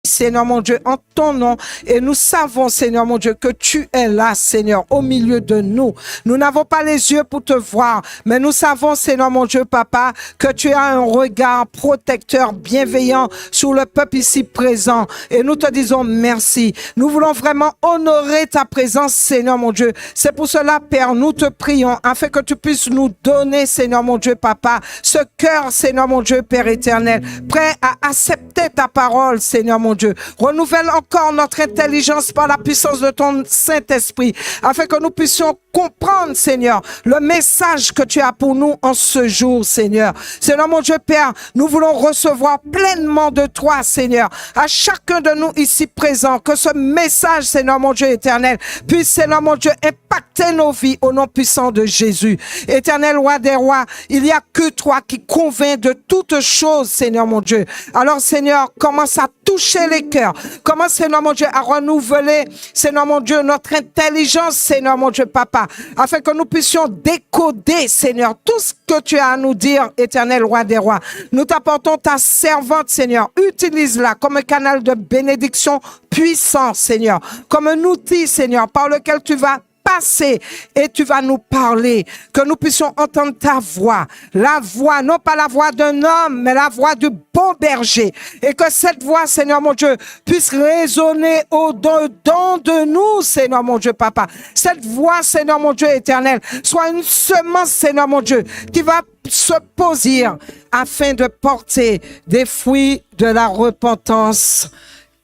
Seigneur mon Dieu, en ton nom. Et nous savons, Seigneur mon Dieu, que tu es là, Seigneur, au milieu de nous. Nous n'avons pas les yeux pour te voir, mais nous savons, Seigneur mon Dieu, Papa, que tu as un regard protecteur, bienveillant sur le peuple ici présent. Et nous te disons merci. Nous voulons vraiment honorer ta présence, Seigneur mon Dieu. C'est pour cela, Père, nous te prions, afin que tu puisses nous donner, Seigneur mon Dieu, Papa, ce cœur, Seigneur mon Dieu, Père éternel, prêt à accepter ta parole, Seigneur mon Dieu. Renouvelle encore notre intelligence par la puissance de ton Saint-Esprit, afin que nous puissions comprendre, Seigneur, le message que tu as pour nous en ce jour, Seigneur. Seigneur mon Dieu, Père, nous voulons recevoir pleinement de toi, Seigneur, à chacun de nous ici présents, que ce message, Seigneur mon Dieu éternel, puisse, Seigneur mon Dieu, impacter nos vies au nom puissant de Jésus. Éternel roi des rois, il n'y a que toi qui convainc de toutes choses, Seigneur mon Dieu. Alors, Seigneur, commence à toucher les cœurs. Commence, Seigneur mon Dieu, à renouveler, Seigneur mon Dieu, notre intelligence, Seigneur mon Dieu, Papa, afin que nous puissions décoder, Seigneur, tout ce que tu as à nous dire, éternel roi des rois. Nous t'apportons ta servante, Seigneur. Utilise-la comme un canal de bénédiction puissant, Seigneur, comme un outil, Seigneur, par lequel tu vas passer et tu vas nous parler, que nous puissions entendre ta voix, la voix, non pas la voix d'un homme, mais la voix du bon berger, et que cette voix, Seigneur mon Dieu, puisse résonner au-dedans de nous, Seigneur mon Dieu, Papa. Cette voix, Seigneur mon Dieu éternel, soit une semence, Seigneur mon Dieu, qui va se poser afin de porter des fruits de la repentance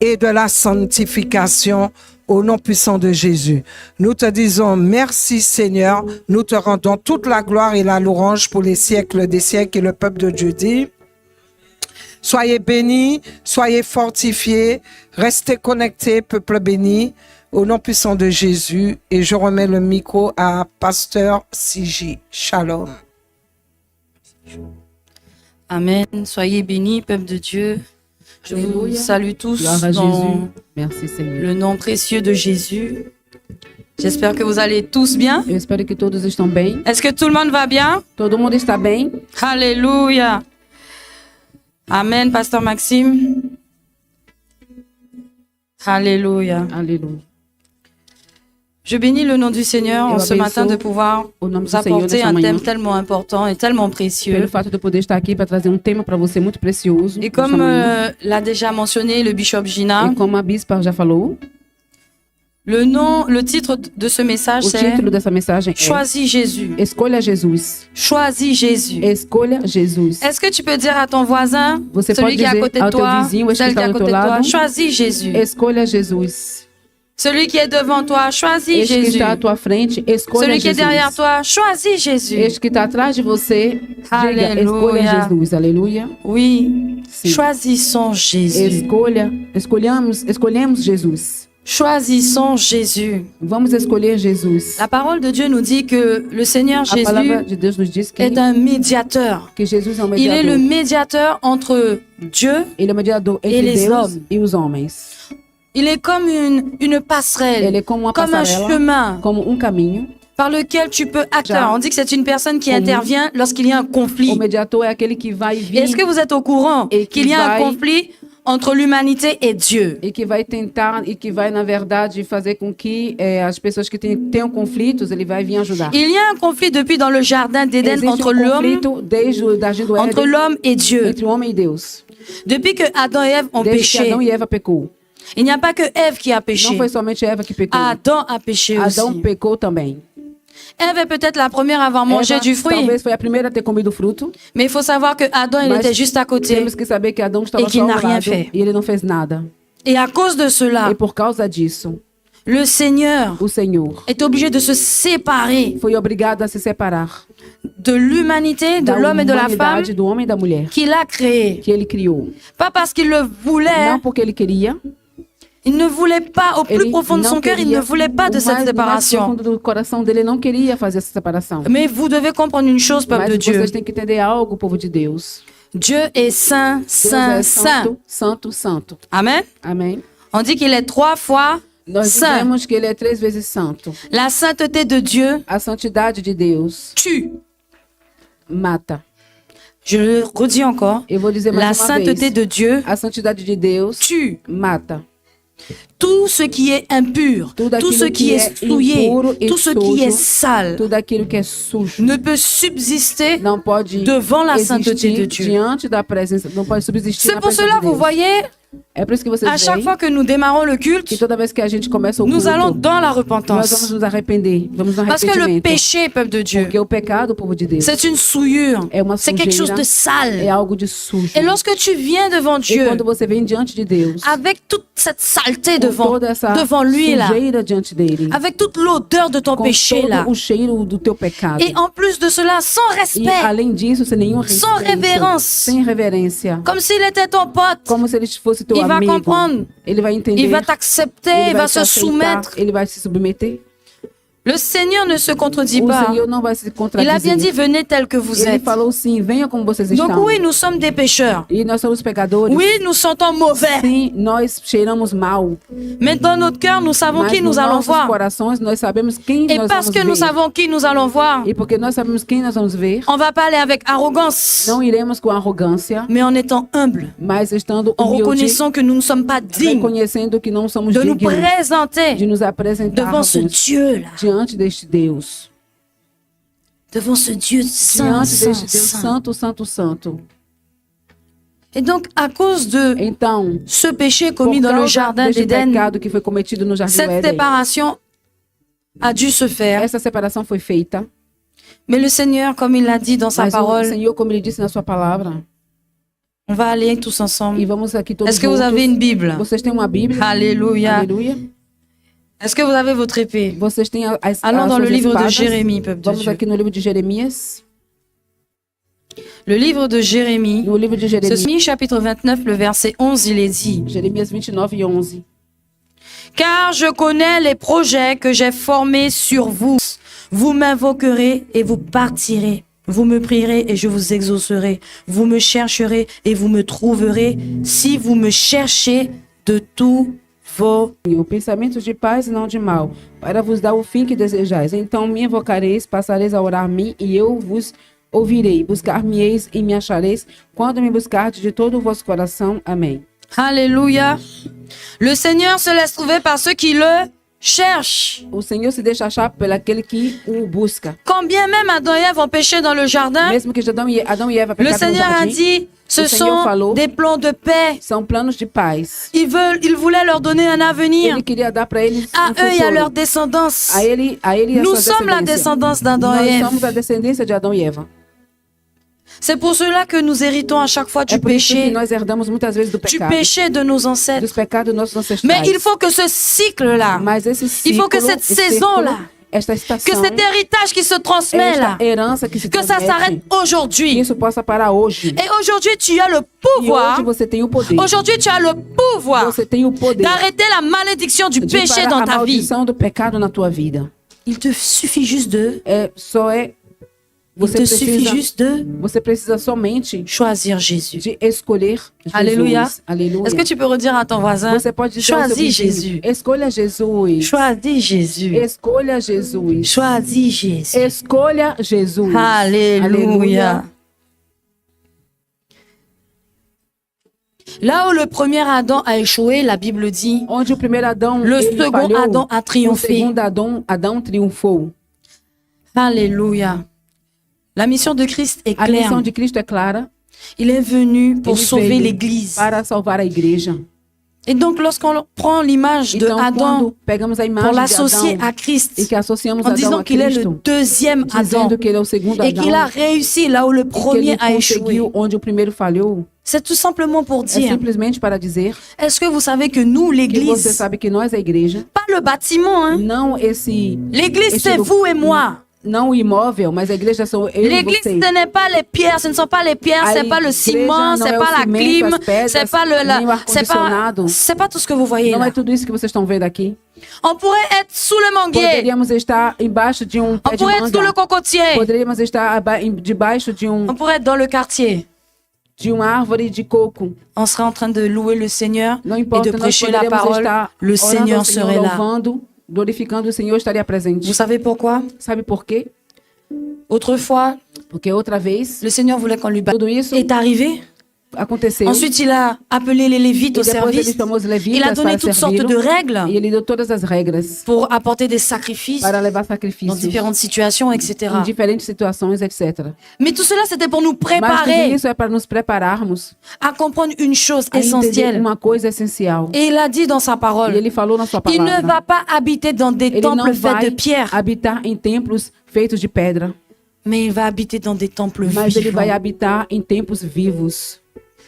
et de la sanctification au nom puissant de Jésus. Nous te disons merci, Seigneur. Nous te rendons toute la gloire et la louange pour les siècles des siècles. Et le peuple de Dieu dit, soyez bénis, soyez fortifiés, restez connectés, peuple béni, au nom puissant de Jésus. Et je remets le micro à Pasteur Siji. Shalom. Amen. Soyez bénis, peuple de Dieu. Je vous salue tous dans le nom précieux de Jésus. J'espère que vous allez tous bien. Eu espero que todos estão bem. Est-ce que tout le monde va bien? Todo mundo está bem. Alléluia. Amen, Pasteur Maxime. Alléluia. Alléluia. Je bénis le nom du Seigneur en ce matin de pouvoir vous apporter un thème tellement important et tellement précieux. Pelo fato de poder estar aqui para trazer tema para você muito precioso. Et comme l'a déjà mentionné le bishop Gina, e como a bispa já falou, le titre de ce message c'est Choisis Jésus. Escolha Jesus. Choisis Jésus. Escolha Jesus. Est-ce que tu peux dire à ton voisin, você celui qui est à côté de toi, vizinho, celle qui est à côté de toi, choisis Jésus. Escolha Jesus. Celui qui est devant toi, choisis Este Jésus. que está à tua frente, escolha Celui qui est Jesus. derrière toi, choisis Jésus. Este que está atrás de você, diga, escolha Jesus. Aleluia. Oui. Sim. Choisissons Jésus. Escolhemos Jesus. Choisissons Jésus. Vamos escolher Jesus. La parole de Dieu nous dit que le Seigneur A palavra Jésus de Deus nos diz est un médiateur. que Jesus é um Il est mediador. le médiateur entre Dieu. Ele é o mediador entre les Deus hommes. e os homens. Il est comme une passerelle, Ele é como uma comme un passarela, chemin como caminho. par lequel tu peux acteur. Já. On dit que c'est une personne qui Como- intervient lorsqu'il y a un O conflit. mediador é aquele que vai vir Est-ce que vous êtes au courant Et qui qu'il y a un vai- conflit entre l'humanité et Dieu? e que vai tentar e que vai, na verdade, fazer com que as pessoas que tenham conflitos, ele vai vir ajudar. Il y a un conflit depuis dans le jardin d'Éden Existe entre l'homme, conflito desde o jardim do entre Éden, l'homme et Dieu. entre o homem e Deus. Depuis que Adam et Ève ont Desde que péché, Adão e Eva pecou. il n'y a pas que Ève qui a Não péché. foi somente Eva que pecou. Adam a péché Adão aussi. pecou também. Ève est peut-être la première à avoir mangé Eva du fruit, talvez foi a primeira a ter comido o fruto. mais il faut savoir que Adam il Mas était juste à côté. Temos que saber que Adão estava E que só ao n'a rien lado fait. e ele não fez nada. Et à cause de cela, E por causa disso, le Seigneur o Senhor est obligé de se séparer foi obrigado a se separar de l'humanité, de da l'homme et de la femme humanidade, do homem e da mulher qu'il a créé. que ele criou. Pas parce qu'il le voulait, Não porque ele queria. il ne voulait pas, au plus Ele profond de não son cœur, il queria. ne voulait pas de O cette mais séparation. profundo do coração dele não queria fazer essa separação. Mais vous devez comprendre une chose, peuple Mas de Dieu. vocês têm que entender algo, povo de Deus. Dieu est saint, Deus saint, é saint. santo, santo, santo. Amen. Amém. On dit qu'il est 3 fois Nós saint. dizemos que ele é 3 vezes santo. La sainteté de Dieu A santidade de Deus tue. mata. Je le redis encore. Eu vou dizer mais La uma sainteté vez. de Dieu A santidade de Deus tue mata. tout ce qui est impur, Tudo tout ce aquilo qui que est é souillé, impuro e tout ce qui est sujo, sale tudo aquilo que é sujo, ne peut subsister não pode devant la sainteté de existir Dieu. diante da presença, não pode subsistir C'est na pour presença cela, de vous Deus. voyez, É por isso que vocês à chaque veem fois que nous démarrons le que culte, toda vez que a gente começa o nous culto, allons dans la nós vamos repentance. nos arrepender, vamos no Parce que le arrependimento. péché, peuple de Dieu, Porque o pecado, povo de Deus, c'est une souillure, é uma c'est quelque chose sujeira, de sale. é algo de sujo. Et lorsque tu viens devant E Dieu, quando você vem diante de Deus, avec toute cette saleté com devant, toda essa devant lui là, sujeira diante dele, avec toute l'odeur de ton com péché todo là, o cheiro do teu pecado, et en plus de cela, sans e respect, além disso, sem nenhum sans respeito, révérence, sem reverência, comme s'il était ton pote, como se ele fosse teu il va amigo. comprendre, Ele vai entender, il va t'accepter, ele il vai va te se aceitar, soumettre. ele vai se submeter. Le Seigneur ne se contredit O pas. Senhor não vai se Il contradizer. a bien dit, venez tel que vous Ele êtes. falou sim, venha como vocês Donc estão. oui, nous sommes des pécheurs. E nós somos pecadores. Oui, nous sentons mauvais. Sim, nós cheiramos mal. Mais dans notre cœur, nous savons Mas qui nos nous allons nossos voir. corações, nós sabemos quem Et nós parce vamos que ver. nous savons qui nous allons voir, E porque nós sabemos quem nós vamos ver, on va pas aller avec arrogance, não iremos com arrogância, mais en étant humble, mas estando en humilde, reconnaissant que nous ne sommes pas dignes reconhecendo que não somos de nous dignos de présenter nos apresentar devant ce Dieu-là, diante deste Deus. devant ce Dieu saint, Diante saint, deste Deus saint. santo, santo, santo. Et donc, à cause de Então, ce péché por commis dans le causa jardin deste d'Éden, pecado que foi cometido no Jardim do cette Éden, séparation a dû se faire. essa separação foi feita. Mais le Seigneur, comme il l'a dit dans sa Mas o parole, Senhor, como Ele disse na sua palavra, on va aller tous ensemble. e vamos aqui todos Est-ce que vous juntos. avez une Bible? Vocês têm uma Bíblia? Alléluia. Aleluia. Est-ce que vous avez votre épée? Vocês têm as Allons dans suas le livre de espadas. Jérémie, peuple de Vamos Dieu. aqui no livro de Jeremias. Le livre de Jérémie, No livro de Jeremias, ceci, chapitre 29, le verset 11, il est dit: Jeremias 29:11. Car je connais les projets que j'ai formés sur vous. Vous m'invoquerez et vous partirez. Vous me prierez et je vous exaucerai. Vous me chercherez et vous me trouverez si vous me cherchez de tous vos O pensamentos de paz e não de mal, para vos dar o fim que desejais. Então me invocareis, passareis a orar a mim, e eu vos ouvirei. Buscar-me-eis e me achareis, quando me buscardes de todo o vosso coração. Amém. Alléluia. Le Seigneur se laisse trouver par ceux qui le cherchent. O Senhor se deixa achar pelo aquele que o busca. Quand bien même Adam et Ève ont péché dans le jardin, Mesmo que Adão e Eva le pecaram no Seigneur a jardim, dit, ce Le Seigneur sont falou. des plans de paix. são planos de paz. Il voulait leur donner un avenir Ele queria dar para eles à eux et à leur futuro. descendance. A ele e a Nous sua sommes la descendência. descendance d'Adam et Nós somos a Ève. descendência de Adão e Eva. C'est pour cela que nous héritons à chaque fois É du por isso que péché, nós herdamos muitas vezes do du pecado, péché de nos dos ancêtres. pecados dos nossos ancestrais. Mais il faut que ce cycle-là, Mas esse il faut ciclo, que cette esse saison-là, ciclo, esta que estação, cet héritage qui se transmet esta là, herança que se que ça transmete, s'arrête que aujourd'hui. isso possa parar hoje. Et aujourd'hui, tu as le E pouvoir, hoje você tem o poder. aujourd'hui, tu as le pouvoir Você tem o poder d'arrêter la malédiction du de péché parar dans a ta vie. maldição do pecado na tua vida. Il te suffit juste de, il você te suffit precisa, juste de você precisa somente choisir Jésus. de escolher Jesus. Alléluia. Aleluia. Est-ce que tu peux redire à ton voisin, Você pode dizer ao seu choisis vizinho, Jésus. escolha Jesus. Choisis Jésus. Escolha Jesus. Choisis Jésus. Escolha Jesus. Alléluia. Là où le premier Adam a échoué, la Bible dit, Onde o primeiro Adão le ele second falhou, Adam a o triomphé. segundo Adão triunfou. Alléluia. La mission de Christ est A claire. missão de Cristo é clara. Il est venu pour Ele sauver veio l'Église. para salvar a igreja. Et donc, lorsqu'on prend l'image de Então, Adam quando pegamos a pour imagem de l'associer Adão à Christ, e que associamos en Adão disant a qu'il est le Cristo, deuxième Adam dizendo que ele é o segundo et Adão, qu'il a réussi là où le e que premier ele a échoué, conseguiu onde o primeiro falhou, c'est tout simplement pour é dire, simplesmente para dizer est-ce que vous savez que nous, que você l'Église, sabe que nós, a igreja, pas le bâtiment, hein? não esse, L'Église, Esse c'est lu- vous et moi. não o imóvel, mas a igreja são eu e L'Église, você. ce n'est pas les pierres, ce ne sont pas les pierres, A c'est pas le igreja ciment, não c'est é o pas la cimento, clim, as pedras, c'est pas nem o ar-condicionado. c'est pas tout ce que vous voyez Não là. é tudo isso que vocês estão vendo aqui. On pourrait être sous le manguier, Poderíamos estar embaixo de um on pé de pourrait être sous le manga. cocotier, Poderíamos estar debaixo on pourrait être dans le quartier. de uma árvore de coco. On serait en train de louer le Seigneur Não et importa, de nós prêcher la poderíamos parole. estar Le orando Seigneur ao Senhor, serait là. louvando, glorificando o Senhor, estaria presente. Vous savez pourquoi? Sabe por quê? Autrefois, Porque outra vez, le Seigneur voulait qu'on lui batte. tudo isso Est arrivé. aconteceu. Ensuite, il a appelé les Lévites E au depois ele service. chamou os Il a levitas donné para toutes sortes servi-lo. de règles E ele deu todas as regras pour apporter des sacrifices para levar dans sacrifícios différentes situations, etc. em diferentes situações, etc. Mais tout cela, c'était pour nous Mas tudo préparer isso é para nos prepararmos à comprendre une chose a entender essentielle. uma coisa essencial. Et il a dit dans sa E parole, ele falou na sua il ne palavra. va pas habiter dans des Ele não temples faits de vai pierre, habitar em templos feitos de pedra, mais il va habiter dans des temples mas ele vai vivants. habitar em templos vivos,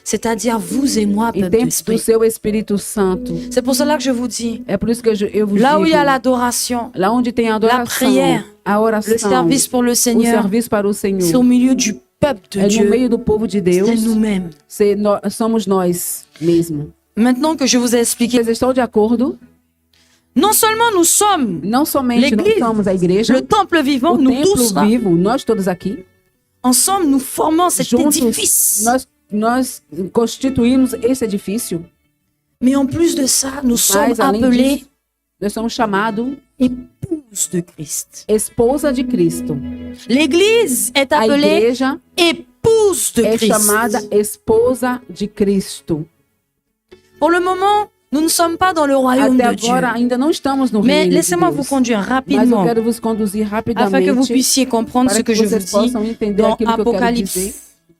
C'est-à-dire vous et moi, em peuple templos do d'esprit. seu Espírito Santo. C'est pour cela que je vous dis, É por isso que eu vos là où il y a digo, l'adoration, lá onde tem a adoração, prière, a oração, le service pour le o Seigneur, serviço para o c'est au Senhor, milieu du peuple de é no Dieu, meio do povo de Deus, c'est nous-mêmes. somos nós mesmo. Maintenant que je vous ai expliqué, Vocês estão de acordo? non seulement nous sommes Não somente nós L'Église, somos a igreja, le temple vivant, o nous templo tous là, vivo, nós todos aqui, ensemble, nous formons cet juntos, édifice. nós constituímos esse edifício, Mais en plus de ça, nous sommes mas além appelés disso, nós somos chamados épouses de Christ. esposa de Cristo. L'Église est A appelée igreja épouse de é Christ. chamada esposa de Cristo. Pour le moment, nous ne sommes pas dans le royaume Até de Dieu. agora ainda não estamos no Mais reino de laissez-moi vous Deus. conduire Mas eu rapidement quero vos conduzir afin que vous rapidamente puissiez comprendre ce para que que je vous vocês dis possam entender dans aquilo que eu quero Apocalypse, dizer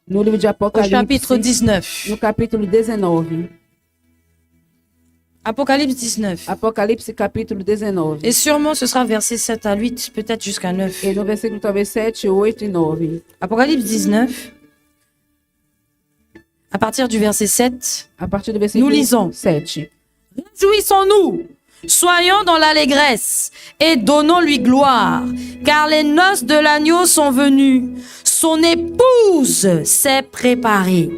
no livro de au Apocalipse, chapitre 19. no capítulo 19. Apocalypse 19. Apocalipse capítulo 19. Et sûrement ce sera versets 7 à 8, peut-être jusqu'à 9. E no versículo talvez 7, 8 e 9. Apocalypse 19, à partir du verset 7, A partir do versículo Nous lisons. 7. réjouissons-nous, soyons dans l'allégresse et donnons-lui gloire, car les noces de l'agneau sont venues, son épouse s'est préparée.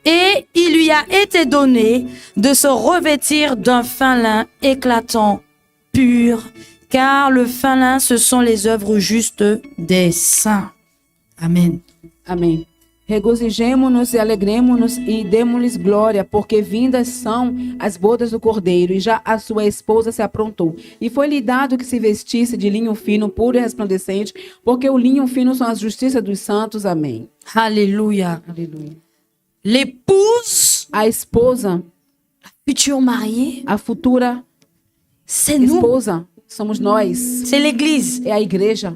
Et il lui a été donné de se revêtir d'un fin lin éclatant, pur, car le fin lin, ce sont les œuvres justes des saints. Amen. Amém. Regozijemo-nos e alegremo-nos e demos-lhes glória, porque vindas são as bodas do Cordeiro, e já a sua esposa se aprontou. E foi-lhe dado que se vestisse de linho fino, puro e resplandecente, porque o linho fino são as justiças dos santos. Amém. Alléluia. Aleluia. L'épouse, A esposa, future mariée, a futura c'est nous, esposa, somos nós. c'est l'Église. É a igreja.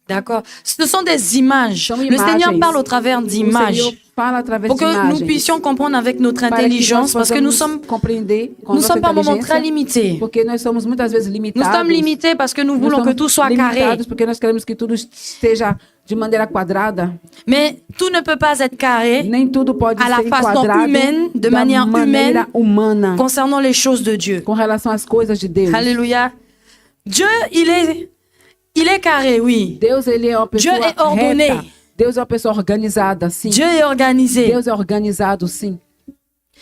D'accord. Ce sont des images. São Le imagens. Seigneur parle au travers O d'images Senhor fala através pour de que imagens. nous puissions comprendre avec notre Para que nós intelligence, parce que nous possamos sommes, compreender com nous nossa sommes par moments très inteligência, limités. porque nós somos muitas vezes Nous limitados. sommes limités parce que nous Nós voulons que somos tout soit carré. limitados porque nós queremos que tudo esteja de maneira quadrada. Mais tout ne peut pas être carré Nem tudo pode à la ser façon enquadrado humaine, de da manière maneira humana concernant les choses de Dieu. com relação às coisas de Deus. Alléluia. Dieu, il est carré, oui. Deus, ele é uma pessoa Dieu est ordonné. reta. Deus é uma pessoa organizada, sim. Dieu est organisé, Deus é organizado, sim.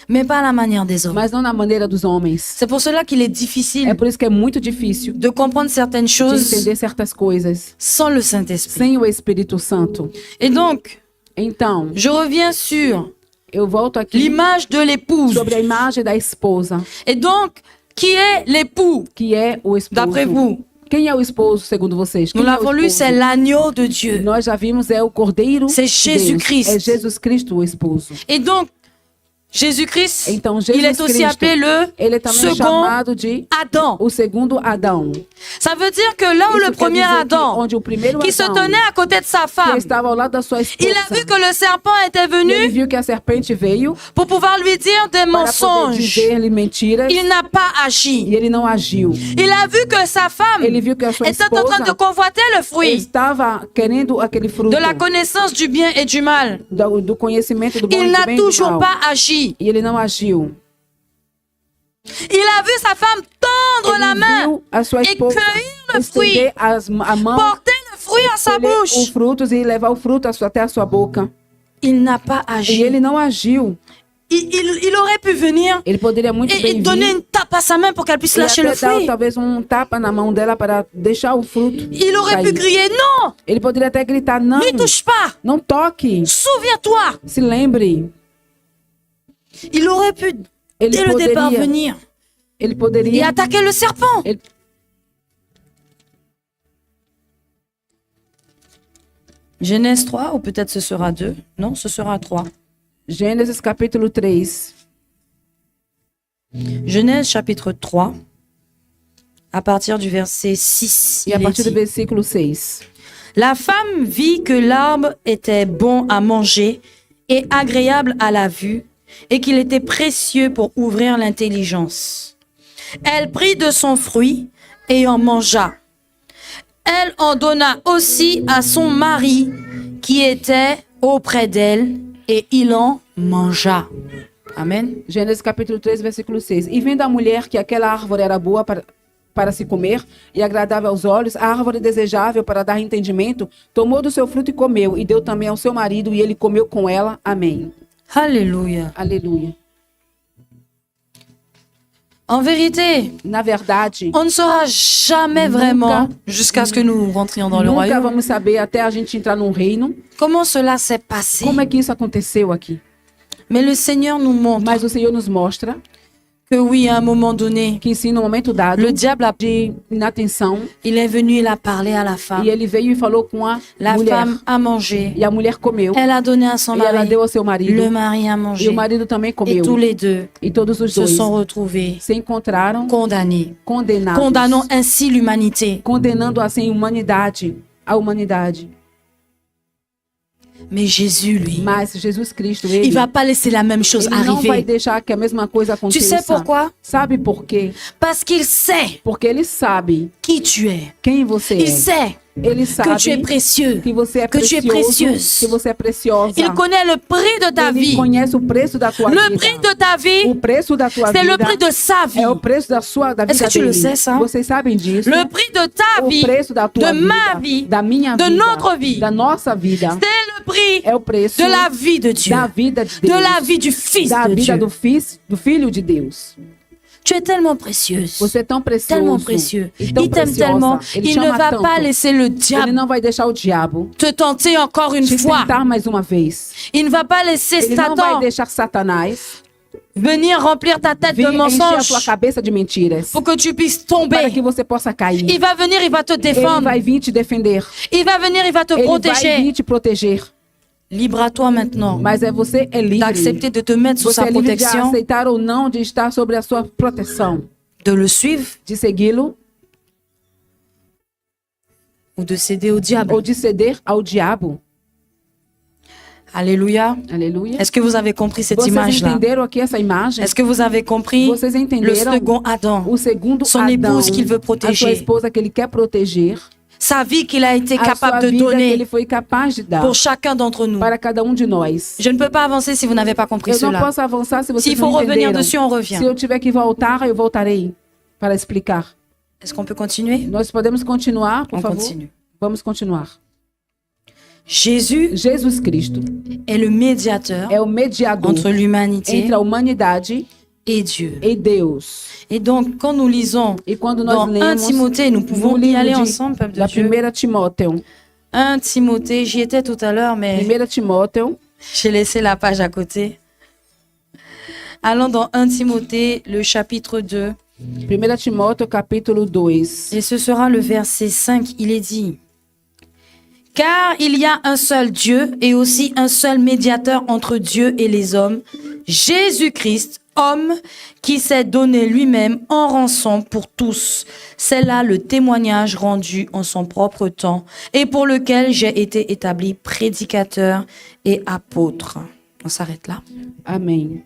mais pas à la manière des hommes. Mas não na maneira dos homens. C'est pour cela qu'il est difficile É por isso que é muito difícil de comprendre certaines de choses entender certas coisas sans le Saint-Esprit. sem o Espírito Santo. Et donc, Então, je reviens sur eu volto aqui l'image de l'épouse. sobre a imagem da esposa, Et donc, qui est l'époux, que é o esposo. d'après vous? Quem é o esposo, segundo vocês? Nous Quem é o l'avons lu, esposo? c'est l'agneau de Dieu. Nós já vimos, é o Cordeiro C'est de Jésus-Christ. Deus. É Jesus Cristo, o esposo. Et donc, Jésus-Christ, Então, il Jesus est aussi Cristo, appelé le ele é também second chamado de Adam. o segundo Adão. Ça veut dire que là où Isso le quer premier dizer que Adam, onde o primeiro qui se Adão, tenait à côté de sa que femme, estava ao lado da sua esposa, il a vu que le serpent était ele venu viu que a serpente veio pour pouvoir lui dire des para poder mensonges. dizer-lhe mentiras Il n'a pas e agi. ele não agiu. Il a vu que sa femme Ele viu que a sua était en train de esposa convoiter le fruit estava querendo aquele fruto de la connaissance du bien et du mal. do conhecimento do bom Il e do n'a bem e do toujours mal. pas agi. E ele não agiu. Il a vu sa femme tendre la Ele main viu a sua et esposa cueillir le fruit, estender a mão, porter le fruit à sa colher os bouche. frutos e levar o fruto até a sua boca. Il n'a pas E agi. ele não agiu. Il aurait pu venir Ele poderia muito et bem donner vir une tape à sa main pour qu'elle puisse e lâcher le até dar fruit. talvez tapa na mão dela para deixar o fruto Il aurait pu cair. crier non, Ele poderia até gritar, não, n'y touche pas, não toque, souviens-toi. se lembre. Il aurait pu Ele dès le départ poderia, venir ele et poderia attaquer le serpent. Genèse 3 ou peut-être ce sera 2. Non, ce sera 3. Gênesis capítulo 3. Genèse chapitre 3, à partir du verset 6. E il a est partir do dit, versículo 6. La femme vit que l'arbre était bon à manger et agréable à la vue, et qu'il était précieux pour ouvrir l'intelligence. Elle prit de son fruit et en mangea. Elle en donna aussi à son mari qui était auprès d'elle, et il en mangea. Amen. Gênesis capítulo 3, versículo 6. E vendo a mulher que aquela árvore era boa para se comer e agradável aos olhos, a árvore desejável para dar entendimento, tomou do seu fruto e comeu, e deu também ao seu marido, e ele comeu com ela. Amém. Alléluia. Aleluia. En vérité, Na verdade, on ne saura jamais vraiment, jusqu'à ce que nous rentrions dans le nunca royaume, vamos saber até a gente entrar num reino comment cela s'est passé. como é que isso aconteceu aqui. Mais le Seigneur nous montre Mas o Senhor nos mostra que oui, à un moment donné, que sim, no momento dado, le diable a de inatenção, il est venu, il a parlé à la femme. e ele veio e falou com a La mulher. femme a mangé. E a mulher comeu, Elle a donné à son e ela mari. deu ao seu marido, Le mari a e mangé. o marido também Et comeu. tous les deux E todos os se dois sont retrouvés se encontraram condamnés. condenados, Condamnons ainsi l'humanité. condenando assim a humanidade. Mais Jésus, lui, Mas Jesus Cristo, il ele va pas laisser la même chose não vai arriver. deixar que a mesma coisa Tu aconteça. sais pourquoi? Sabe por quê? Parce qu'il sait Porque ele sabe qui tu es. quem você Il é. sait Ele que sabe tu es précieux. que você é que tu es precioso, précieuse. que você é preciosa. Il connaît le prix de ta Ele vie. conhece o preço da tua Le vida. prix de ta O vie, preço da tua c'est vida le prix de sa vie. é o preço da vida Est-ce que tu dele. le sais, ça? Vocês sabem disso? Le prix de ta O vie, preço da tua de vida, ma vie, da minha de vida, notre vie. da nossa vida, c'est le prix é o preço de la vie de Dieu, da vida de de Deus, la vie du Fils da de vida Dieu. do Filho de Deus. Tu es tellement précieuse, Você é tão precioso, tellement précieux. e tão Il t'aime preciosa. tellement, Ele il ne chama va tanto. pas laisser le Ele diable não vai deixar o diabo te tenter encore une te fois. tentar mais uma vez. Il ne va pas laisser Ele não vai Satan deixar Satanás venir remplir ta tête vir de encher a tua mensonges cabeça de mentiras pour que tu puisses para tomber. que você possa cair. Il va venir, il va te Ele défendre. vai vir te defender. Il va venir, il va te Ele vai protéger. vir te proteger. Libre à toi maintenant Mas você é livre. d'accepter de te mettre sous Você sa é livre de protection, aceitar ou não de estar sobre a sua proteção. de le suivre De segui-lo ou de céder au diable. ou de ceder ao diabo. Alléluia. Aleluia. Est-ce que vous avez compris cette Vocês image-là? entenderam aqui essa imagem? Est-ce que vous avez compris Vocês le entenderam second Adam, o segundo son Adão, épouse qu'il veut a sua protéger, esposa que ele quer proteger, sa vie qu'il a été a sua capable de vida que ele donner foi capaz de dar pour chacun d'entre nous? para cada de nós. Je ne peux pas avancer si vous n'avez pas compris Eu não cela. posso avançar se vocês S'il faut não revenir entenderam. dessus, on revient. Se eu tiver que voltar, eu voltarei para explicar. Est-ce qu'on peut continuer? Nós podemos continuar, por On favor? continue. Vamos continuar. Jésus Jesus Cristo est le médiateur é o mediador entre l'humanité entre a humanidade et Dieu. e Deus. Et donc, quand nous lisons E quando nós dans 1 lemos Timothée, nous pouvons no y aller livro ensemble, peuple de da Dieu. 1 Timóteo, 1 Timothée, j'y étais tout à l'heure, mais 1 Timóteo, j'ai laissé la page à côté. Allons dans 1 Timothée, le chapitre 2, 1 Timóteo capítulo 2. et ce sera le verset 5, il est dit: Car il y a un seul Dieu et aussi un seul médiateur entre Dieu et les hommes, Jésus-Christ, homme qui s'est donné lui-même en rançon pour tous. C'est là le témoignage rendu en son propre temps et pour lequel j'ai été établi prédicateur et apôtre. On s'arrête là. Amém.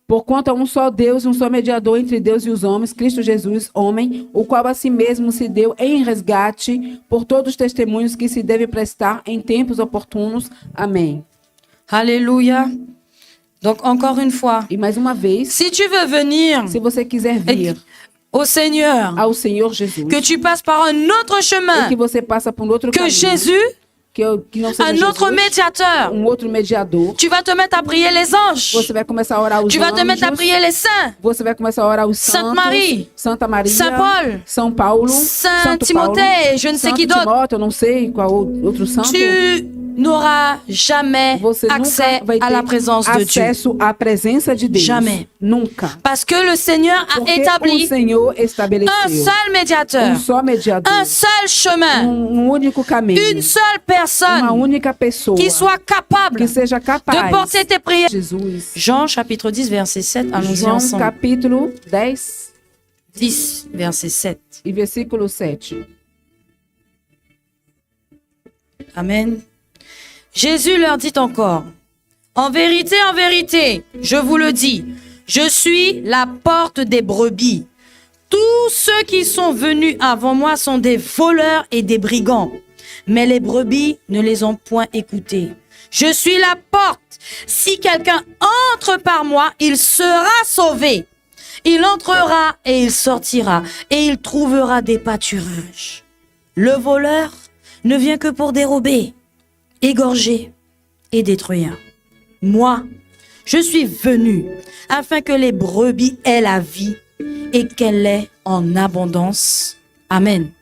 Porquanto há um só Deus e um só mediador entre Deus e os homens, Cristo Jesus, homem, o qual a si mesmo se deu em resgate por todos os testemunhos que se deve prestar em tempos oportunos. Amém. Alléluia. Donc encore une fois, E mais uma vez, si tu veux venir se você quiser vir au Seigneur, ao Senhor Jesus, que tu passes par un autre e chemin que você passa por outro que caminho, Jésus, que não seja un autre Jesus, médiateur, outro mediador, tu vas te mettre à prier les anges, você vai começar a orar os tu vas te mettre à anjos, prier les saints, você vai começar a orar os Sainte santos, Marie, Santa Maria, Saint Paul, São Paulo, Saint Santo Paulo, Timothée, je ne sais Santo qui d'autre. Timóteo, eu não sei qual outro santo. Tu n'auras jamais Você accès nunca vai à la ter présence de Dieu. acesso à presença de Deus. Jamais. Nunca. Parce que le Seigneur a Porque o établi Senhor un estabeleceu seul médiateur, só mediador, un seul chemin, único caminho, une seule personne personne única pessoa qui soit capable que seja de capaz. porter tes prières. Jesus. Jean chapitre 10, verset 7. Allons-y João ensemble. capítulo 10 10, verset 7. e versículo 7. Amen. Jésus leur dit encore, en vérité, je vous le dis, je suis la porte des brebis. Tous ceux qui sont venus avant moi sont des voleurs et des brigands, mais les brebis ne les ont point écoutés. Je suis la porte. Si quelqu'un entre par moi, il sera sauvé. Il entrera et il sortira et il trouvera des pâturages. Le voleur ne vient que pour dérober, égorger et détruire. Moi, je suis venu afin que les brebis aient la vie e qu'elle é en abundância. Amém.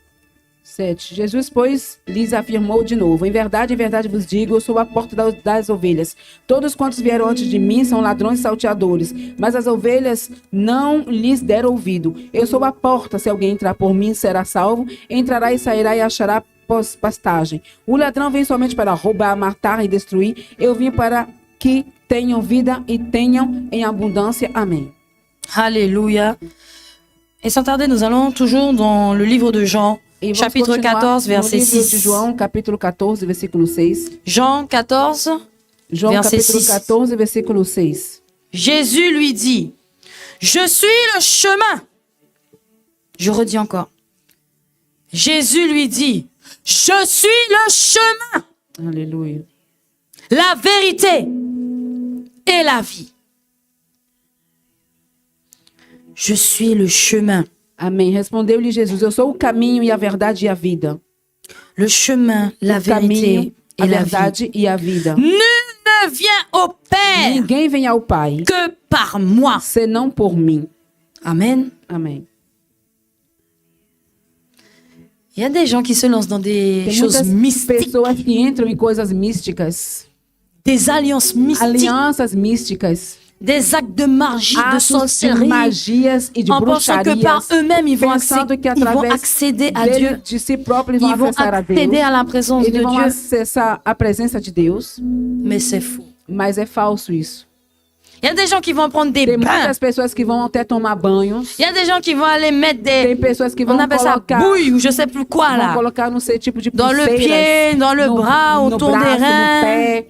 7. Jesus, pois, lhes afirmou de novo: em verdade vos digo, eu sou a porta das ovelhas. Todos quantos vieram antes de mim são ladrões e salteadores, mas as ovelhas não lhes deram ouvido. Eu sou a porta, se alguém entrar por mim, será salvo, entrará e sairá e achará pastagem. O ladrão vem somente para roubar, matar e destruir. Eu vim para que tenham vida e tenham em abundância. Amém. Alléluia. Et sans tarder, nous allons toujours dans le livre de Jean, chapitre 14, verset 6. De João, capítulo 14, versículo 6. Jean 14, João, verset capítulo 6. 14, versículo 6. Jésus lui dit, je suis le chemin. Je redis encore. Jésus lui dit, je suis le chemin, Aleluia. la vérité et la vie. Je suis le chemin. Amém. Respondeu-lhe Jesus: eu sou o caminho e a verdade e a vida. Le chemin, la O vérité caminho, a et la vie. verdade e a vida. Nul ne vient au Père Ninguém vem ao Pai que par moi. senão por mim. Amen. Amém. Il y a des gens qui se lancent dans des Tem choses muitas mystiques, pessoas que entram em coisas místicas, des alliances mystiques, alianças místicas, des actes de magie, de atos de sorcellerie, magias e de en pensant que par bruxarias, eux-mêmes, ils vont pensando que ils vont através accéder à dele, Dieu. de si próprios vão Ils vont acessar a accéder Deus. à la présence de Eles vão Dieu. acessar a presença de Deus, Mais c'est faux. mas é falso isso. Il y a des gens qui vont prendre des Tem bains. muitas pessoas que vão até tomar banhos. Il y a des gens qui vont aller mettre Tem des... pessoas que On vão appelle ça colocar, bouille ou je sais plus quoi vão là. colocar não sei tipo de Dans le pulseiras pied, dans le bras, no autour des braço, no reins.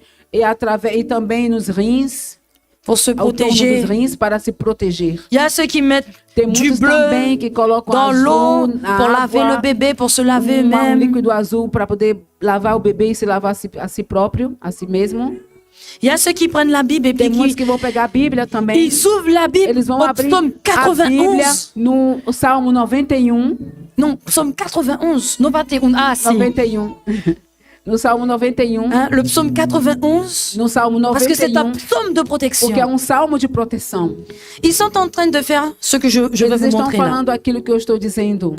pé e também nos rins, Pour se ao torno protéger. dos rins para se proteger. Il y a ceux qui mettent Tem du muitos também bleu que colocam dans l'eau azul na pour laver água, le bébé, pour se laver um eux-mêmes. líquido azul para poder lavar o bebê e se lavar a si próprio, a si mesmo. Il y a ceux qui prennent la Bible et Tem puis muitos qui que vão pegar a Bíblia também. ils ouvrent la Bible Eles vão au abrir psaume a Bíblia 91. no Salmo 91. Non, psaume 91, non pas 91. Ah si. 91. No Salmo 91. Hein, le psaume 91, No Salmo parce que c'est un 91. psaume de protection. Porque é um salmo de proteção. Ils sont en train de faire ce que je vais Eles vous estão montrer là. falando aquilo que eu estou dizendo.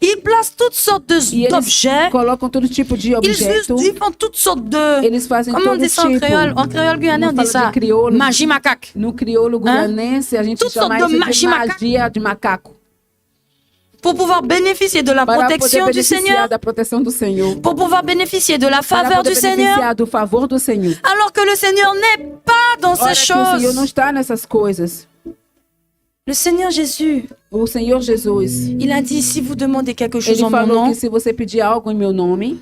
Ils placent toutes sortes E eles d'objets. colocam todo tipo de objeto. Ils font toutes sortes de... Eles fazem Comment on todo dit ça en tipo. créole? En créole guyanais, on Não dit fala ça. de crioulo. Magie macaque. No crioulo guianense, a gente Tudo chama sorte de isso de magia magia de macaco. Pour pouvoir bénéficier de la Para poder protection du beneficiar Seigneur. da proteção do Senhor. Pour pouvoir bénéficier de la Para faveur poder du Seigneur. beneficiar do favor do Senhor. Alors que le Seigneur n'est pas dans Ora ces que o Senhor não choses. está nessas coisas. Le Seigneur Jésus, O Senhor Jesus, il a dit, si vous demandez quelque chose ele en mon falou nom, que se você pedir algo em meu nome,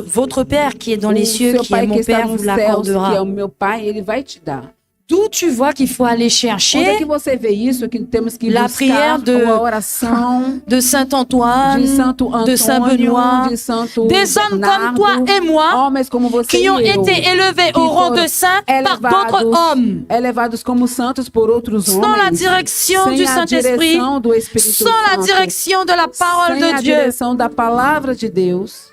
votre Père qui est dans les o cieux, seu qui est Pai que mon está Père, nos vous céus, que é l'accordera. o meu Pai, ele vai te dar. D'où tu vois qu'il faut aller Onde é chercher que você vê isso? Que temos que La prière buscar de- a oração de Saint Antoine, de Santo de Saint Antônio, Benoît, de Santo des hommes comme Bernardo, toi et moi, homens como você qui ont e eu, été élevés que au rang foram de saints par d'autres hommes, elevados como santos por outros sans la homens, direction sem du a Saint-Esprit, direção do Espírito sans la Santo, direction de la parole sem de a Dieu, direção da palavra de Deus,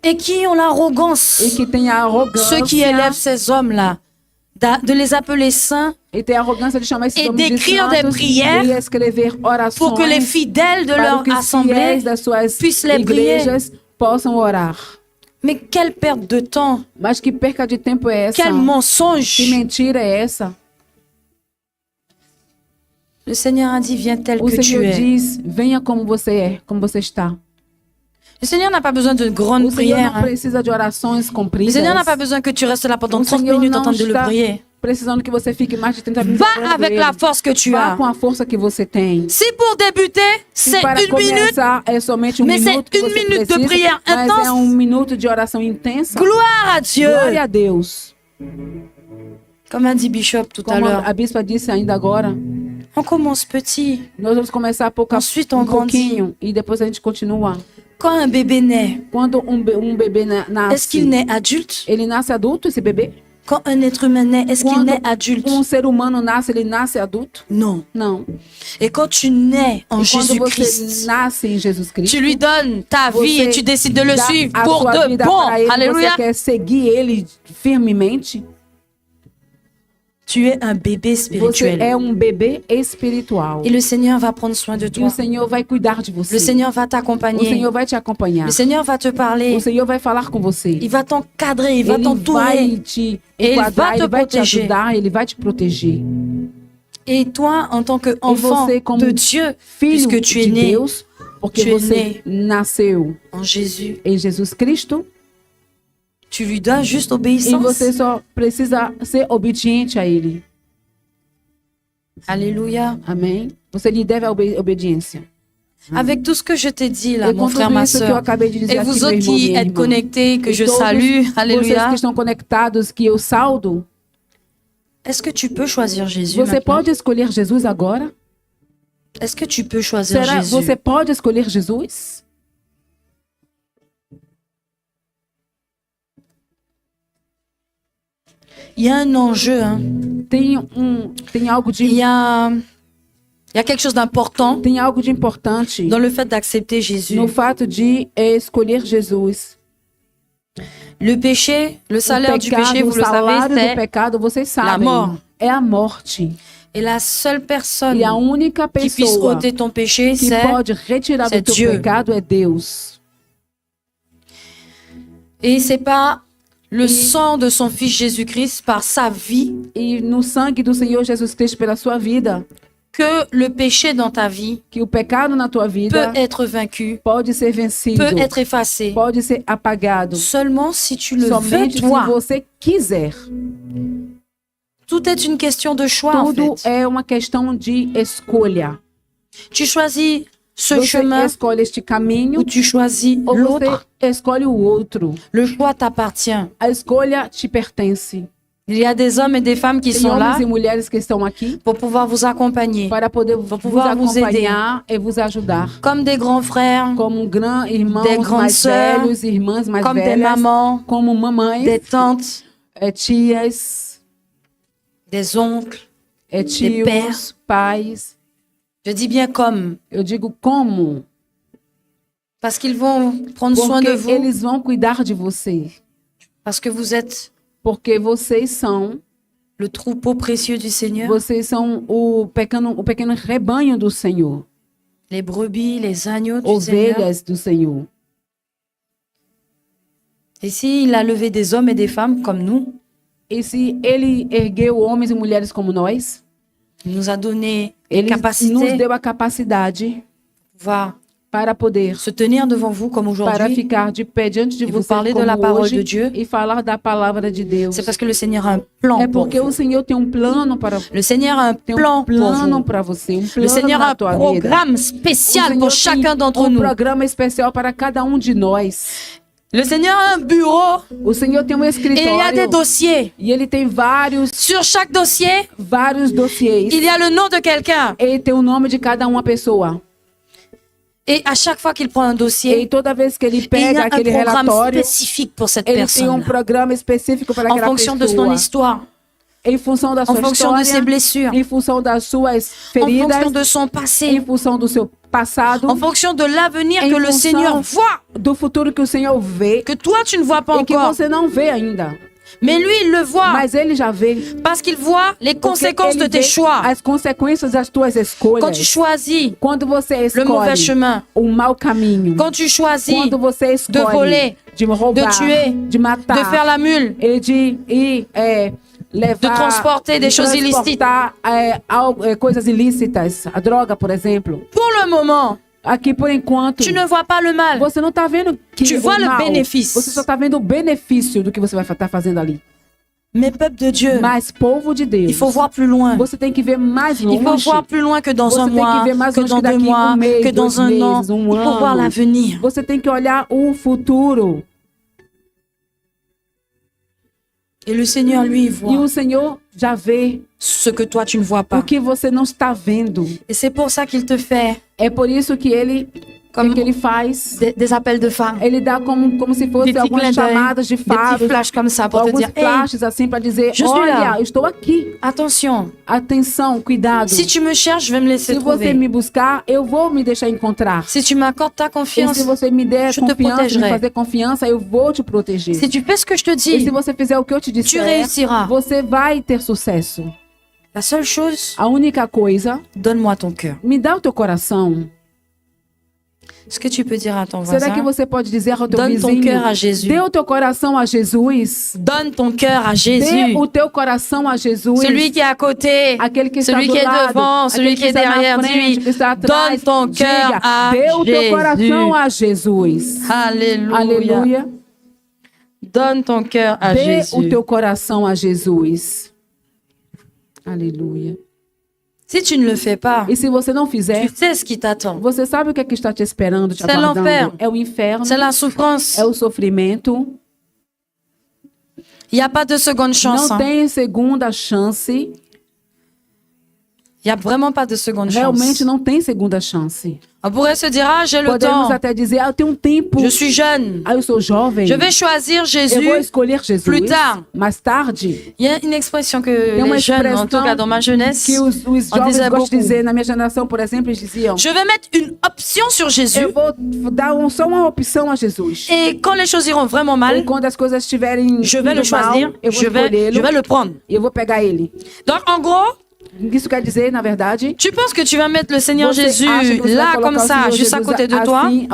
et qui ont l'arrogance, e que tem a arrogância, ceux qui élèvent ces hommes-là, de les appeler saints e tem a arrogância de chamar esses et homens de d'écrire des santos prières e escrever orações pour que les fidèles de para leur que os assemblée fiéis das suas puissent les prier. igrejas possam orar. Mais quelle perte de temps, Mas que perca de tempo é essa? quel Que mensonge. mentira é essa? Le Seigneur a dit, viens tel O que tu Senhor es. diz, venha como você é, como você está. Le Seigneur n'a pas besoin de O grandes Senhor prières. não precisa de orações Le compridas. Seigneur n'a pas besoin que tu restes là pendant O 30 Senhor minutes en não train de le está prier. precisando que você fique mais de 30 minutos. Va orando avec ele. la force que tu Vá as. com a força que você tem. Si pour débuter, Se c'est para une minute, começar é somente mais c'est minuto que une você minute de precisa, prière mas intense. é minuto de oração intensa. gloire à Dieu. Glória a Deus. Comme a dit Bishop tout à Como l'heure, a bispa disse ainda agora, on commence petit. nós vamos começar pouco a Ensuite, on pouquinho e depois a gente continua. Quand un bébé naît, Quando um bebê est-ce qu'il nasce, naît adulte? ele nasce adulto, esse bebê? Quand un être humain naît, est-ce qu'il Quando naît adulte? ser humano nasce, ele nasce adulto? Non. Não. Et quand tu nais en E quando você Jésus-Christ, nasce em Jesus Cristo, tu lui donnes ta vie et tu décides de le dá suivre a pour sua de vida bon. para ele, Alléluia. você quer seguir ele firmemente, Tu es un bébé você spirituel. é bebê espiritual. Et le Seigneur va prendre soin de E toi. o Senhor vai cuidar de você. Le Seigneur va O t'accompagner. Senhor vai te acompanhar. Le Seigneur va te parler. O Senhor vai falar com você. Il va t'encadrer, il va Ele t'entourer. vai te Et il va enquadrar, te ele vai te protéger. ajudar, ele vai te proteger. Et toi, en tant qu'enfant você, como de Dieu, Filho puisque tu es de né Deus, porque tu es você nasceu en Jésus, em Jesus Cristo tu lui donnes juste e obéissance. você só precisa ser obediente a Ele. Alléluia. Amém? Você lhe deve a obediência. Avec tout ce que je t'ai dit là, E mon com frère, tudo ma isso que eu soeur, acabei de dizer et aqui, vous meu autres irmão, qui minha êtes irmã, connectés, que e je todos salue, vocês Alléluia. que estão conectados, que eu saldo, Est-ce que tu peux choisir Jésus você maintenant? pode escolher Jesus agora? Est-ce que tu peux choisir Será Jésus? você pode escolher Jesus? Il y a un enjeu, hein. Tem algo Il de y a quelque chose d'important tem algo de importante dans le fait d'accepter Jésus. no fato de escolher Jesus. Le péché, le salaire du péché, O vous le savez, salário do c'est pecado, vocês sabem, mort. é a morte. et la seule personne E a única qui puisse pessoa ôter ton péché, que c'est pode retirar c'est do teu Dieu. pecado é Deus. et c'est pas le sang de son fils Jésus-Christ par sa vie E no sangue do Senhor Jesus Cristo pela sua vida, que le péché dans ta vie que o pecado na tua vida peut être vaincu, pode ser vencido, peut être effacé, pode ser apagado, seulement si tu le veux somente se toi. você quiser. Tout est une question de choix en Tudo fait. é uma questão de escolha. Tu choisis ce Você chemin escolhe este caminho ou tu choisis ou você l'autre. escolhe o outro. Le choix t'appartient. A escolha te pertence. Il y a des hommes et des femmes qui Tem sont là homens e mulheres que estão aqui pour pouvoir vous accompagner, para poder vos pouvoir vous acompanhar e vos ajudar. comme des grands frères, Como irmãos Des grandes mais sœurs, velhos, irmãs mais comme des velhas, mamans, como mamães, des tantes, tias, des oncles. tios, pères. pais. Je dis bien comme, Eu digo como, parce qu'ils vont prendre soin porque de vous, eles vão cuidar de você, parce que vous êtes porque vocês são le troupeau précieux du Seigneur, o pequeno rebanho do Senhor, les brebis, les agneaux du Seigneur. ovelhas do Senhor. Et s'il a levé des hommes et des femmes comme nous, E se ele ergueu homens e mulheres como nós, il nous a donné ele nos capacité deu a capacidade de pouvoir para poder, se tenir devant vous comme para aujourd'hui. ficar de pé diante de E vous você parler de como la parole hoje de Dieu. e falar da palavra de Deus. C'est parce que le Seigneur a un plan É pour porque vous. o Senhor tem plano para Le Seigneur a un tem plan pour plano vous. para você, plano Le Seigneur a na un tua vida. programme O spécial Senhor pour tem chacun d'entre nous. programa especial para cada de nós. Le Seigneur a un bureau O Senhor tem et il y a escritório des dossiers. e ele tem vários Sur chaque dossier, dossiês. il y a le nom de quelqu'un. Ele tem o nome de cada uma pessoa. Et à chaque fois qu'il prend un E dossier, toda vez que ele il y pega a un aquele programme relatório, spécifique pour cette ele tem personne. programa específico para En aquela fonction de son pessoa. histoire, Em função da en sua fonction de ses história, blessures, em função das suas en feridas, fonction de son em passé, função do seu passado, en fonction de l'avenir Em que le função Seigneur voit, do futuro que o Senhor vê que toi tu ne vois pas e que encore. você não vê ainda. Mais lui, il le voit Mas ele já vê. parce qu'il voit les Porque conséquences de ele tes vê choix. as consequências das tuas Quand tu escolhas. choisis Quando você le mauvais escolhe chemin, o mau caminho. quand tu choisis Quando você escolhe voler, de roubar, de tuer, de matar, de faire la mule, e de levar, de transporter des choses illicites. transportar, coisas ilícitas, a droga, por exemplo. Pour le moment, Aqui, por enquanto, tu ne vois pas le mal. você não está vendo que Tu o vois le mal, bénéfice. você só está vendo o benefício do que você vai estar fazendo ali. Mais peuple de Dieu, Mas, povo de Deus, il faut voir plus loin. você tem que ver mais Il faut longe. voir plus loin que dans Você un tem que mois, ver mais que longe dans que 2 daqui mois, mês, que dans 2 un an. meses, Il faut voir l'avenir. Você tem que olhar o futuro. Et le Seigneur, lui, il E voit o Senhor já vê ce que toi, tu ne vois o pas. que você não está vendo. Et c'est pour ça qu'il te fait É por isso que ele, Comme- que ele faz. des appels de phare. Ele dá como se Des fosse petits algumas clins d'œil, chamadas de des petits faros, flashs comme ça pour te alguns dire, hey, flashes assim para dizer, Je suis olha, là. eu estou aqui. attention, Atenção, cuidado. si tu me cherches, je vais me laisser Se você trouver. me buscar, eu vou me deixar encontrar. Si tu m'accordes ta E confiance, se você me der je te confiança, me protégerai. fazer confiança, eu vou te proteger. si tu fais ce que je te E se dis, você fizer o que eu te tu disser, réussiras. você vai ter sucesso. La seule chose, A única coisa, donne-moi ton cœur. me dá o teu coração. Est-ce que tu peux dire à ton Será que voisin, você pode dizer ao teu donne ton vizinho, cœur à Jésus. dê o teu coração a Jesus. Donne ton cœur à Dê Jésus. o teu coração a Jesus. Celui qui est à côté, Aquele que está celui do qui est lado, devant, celui aquele qui est está na derrière, frente, dis-lui, que está atrás. donne ton cœur Diga, à dê o teu coração Jésus. a Jesus. Alléluia. Aleluia. Donne ton cœur à Dê Jésus. o teu coração a Jesus. Aleluia. Si tu ne le fais pas, E se você não fizer, tu sais ce qui t'attend. você sabe o que é que está te esperando, te C'est l'enfer. aguardando? É o inferno, C'est la souffrance. é o sofrimento. Il n'y a pas de seconde chance. Não hein. tem segunda chance. Il n'y a vraiment pas de seconde chance. Realmente não tem segunda chance. On pourrait se dire, ah, j'ai le Podemos temps. até dizer, eu tenho um tempo. Je suis jeune. Eu sou jovem. Je vais choisir Eu vou Jésus. escolher Jesus. plus tard. Mais tarde, Il y a une expression que uma les jeunes, en tout expressão cas dans ma jeunesse, que os on jovens disait gostam de beaucoup. dizer, na minha geração, por exemplo, eles diziam, Je vais mettre une option sur Jésus. eu vou dar só uma opção a Jesus. Et quand les choses iront vraiment E mal, quando as coisas estiverem je vais indo le choisir. mal, eu vou Je vais escolhê-lo le prendre. e eu vou pegar ele. Donc, en gros, Isso quer dizer, na verdade, tu penses que tu vas mettre le Seigneur você Jésus acha que você vai là, colocar comme o ça, Senhor juste à Jesus côté de toi, assim,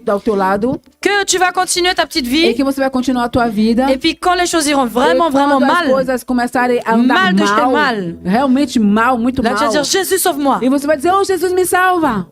ao teu lado, que tu vas continuer ta petite e vie. que você vai continuar a tua vida. Et puis, quand les choses iront vraiment, E vraiment quando as mal, coisas começarem a andar Mal de chez mal, mal. realmente mal, muito là, tu vas mal. dire, Jésus, sauve-moi. E você vai dizer, oh, Jesus, me salva.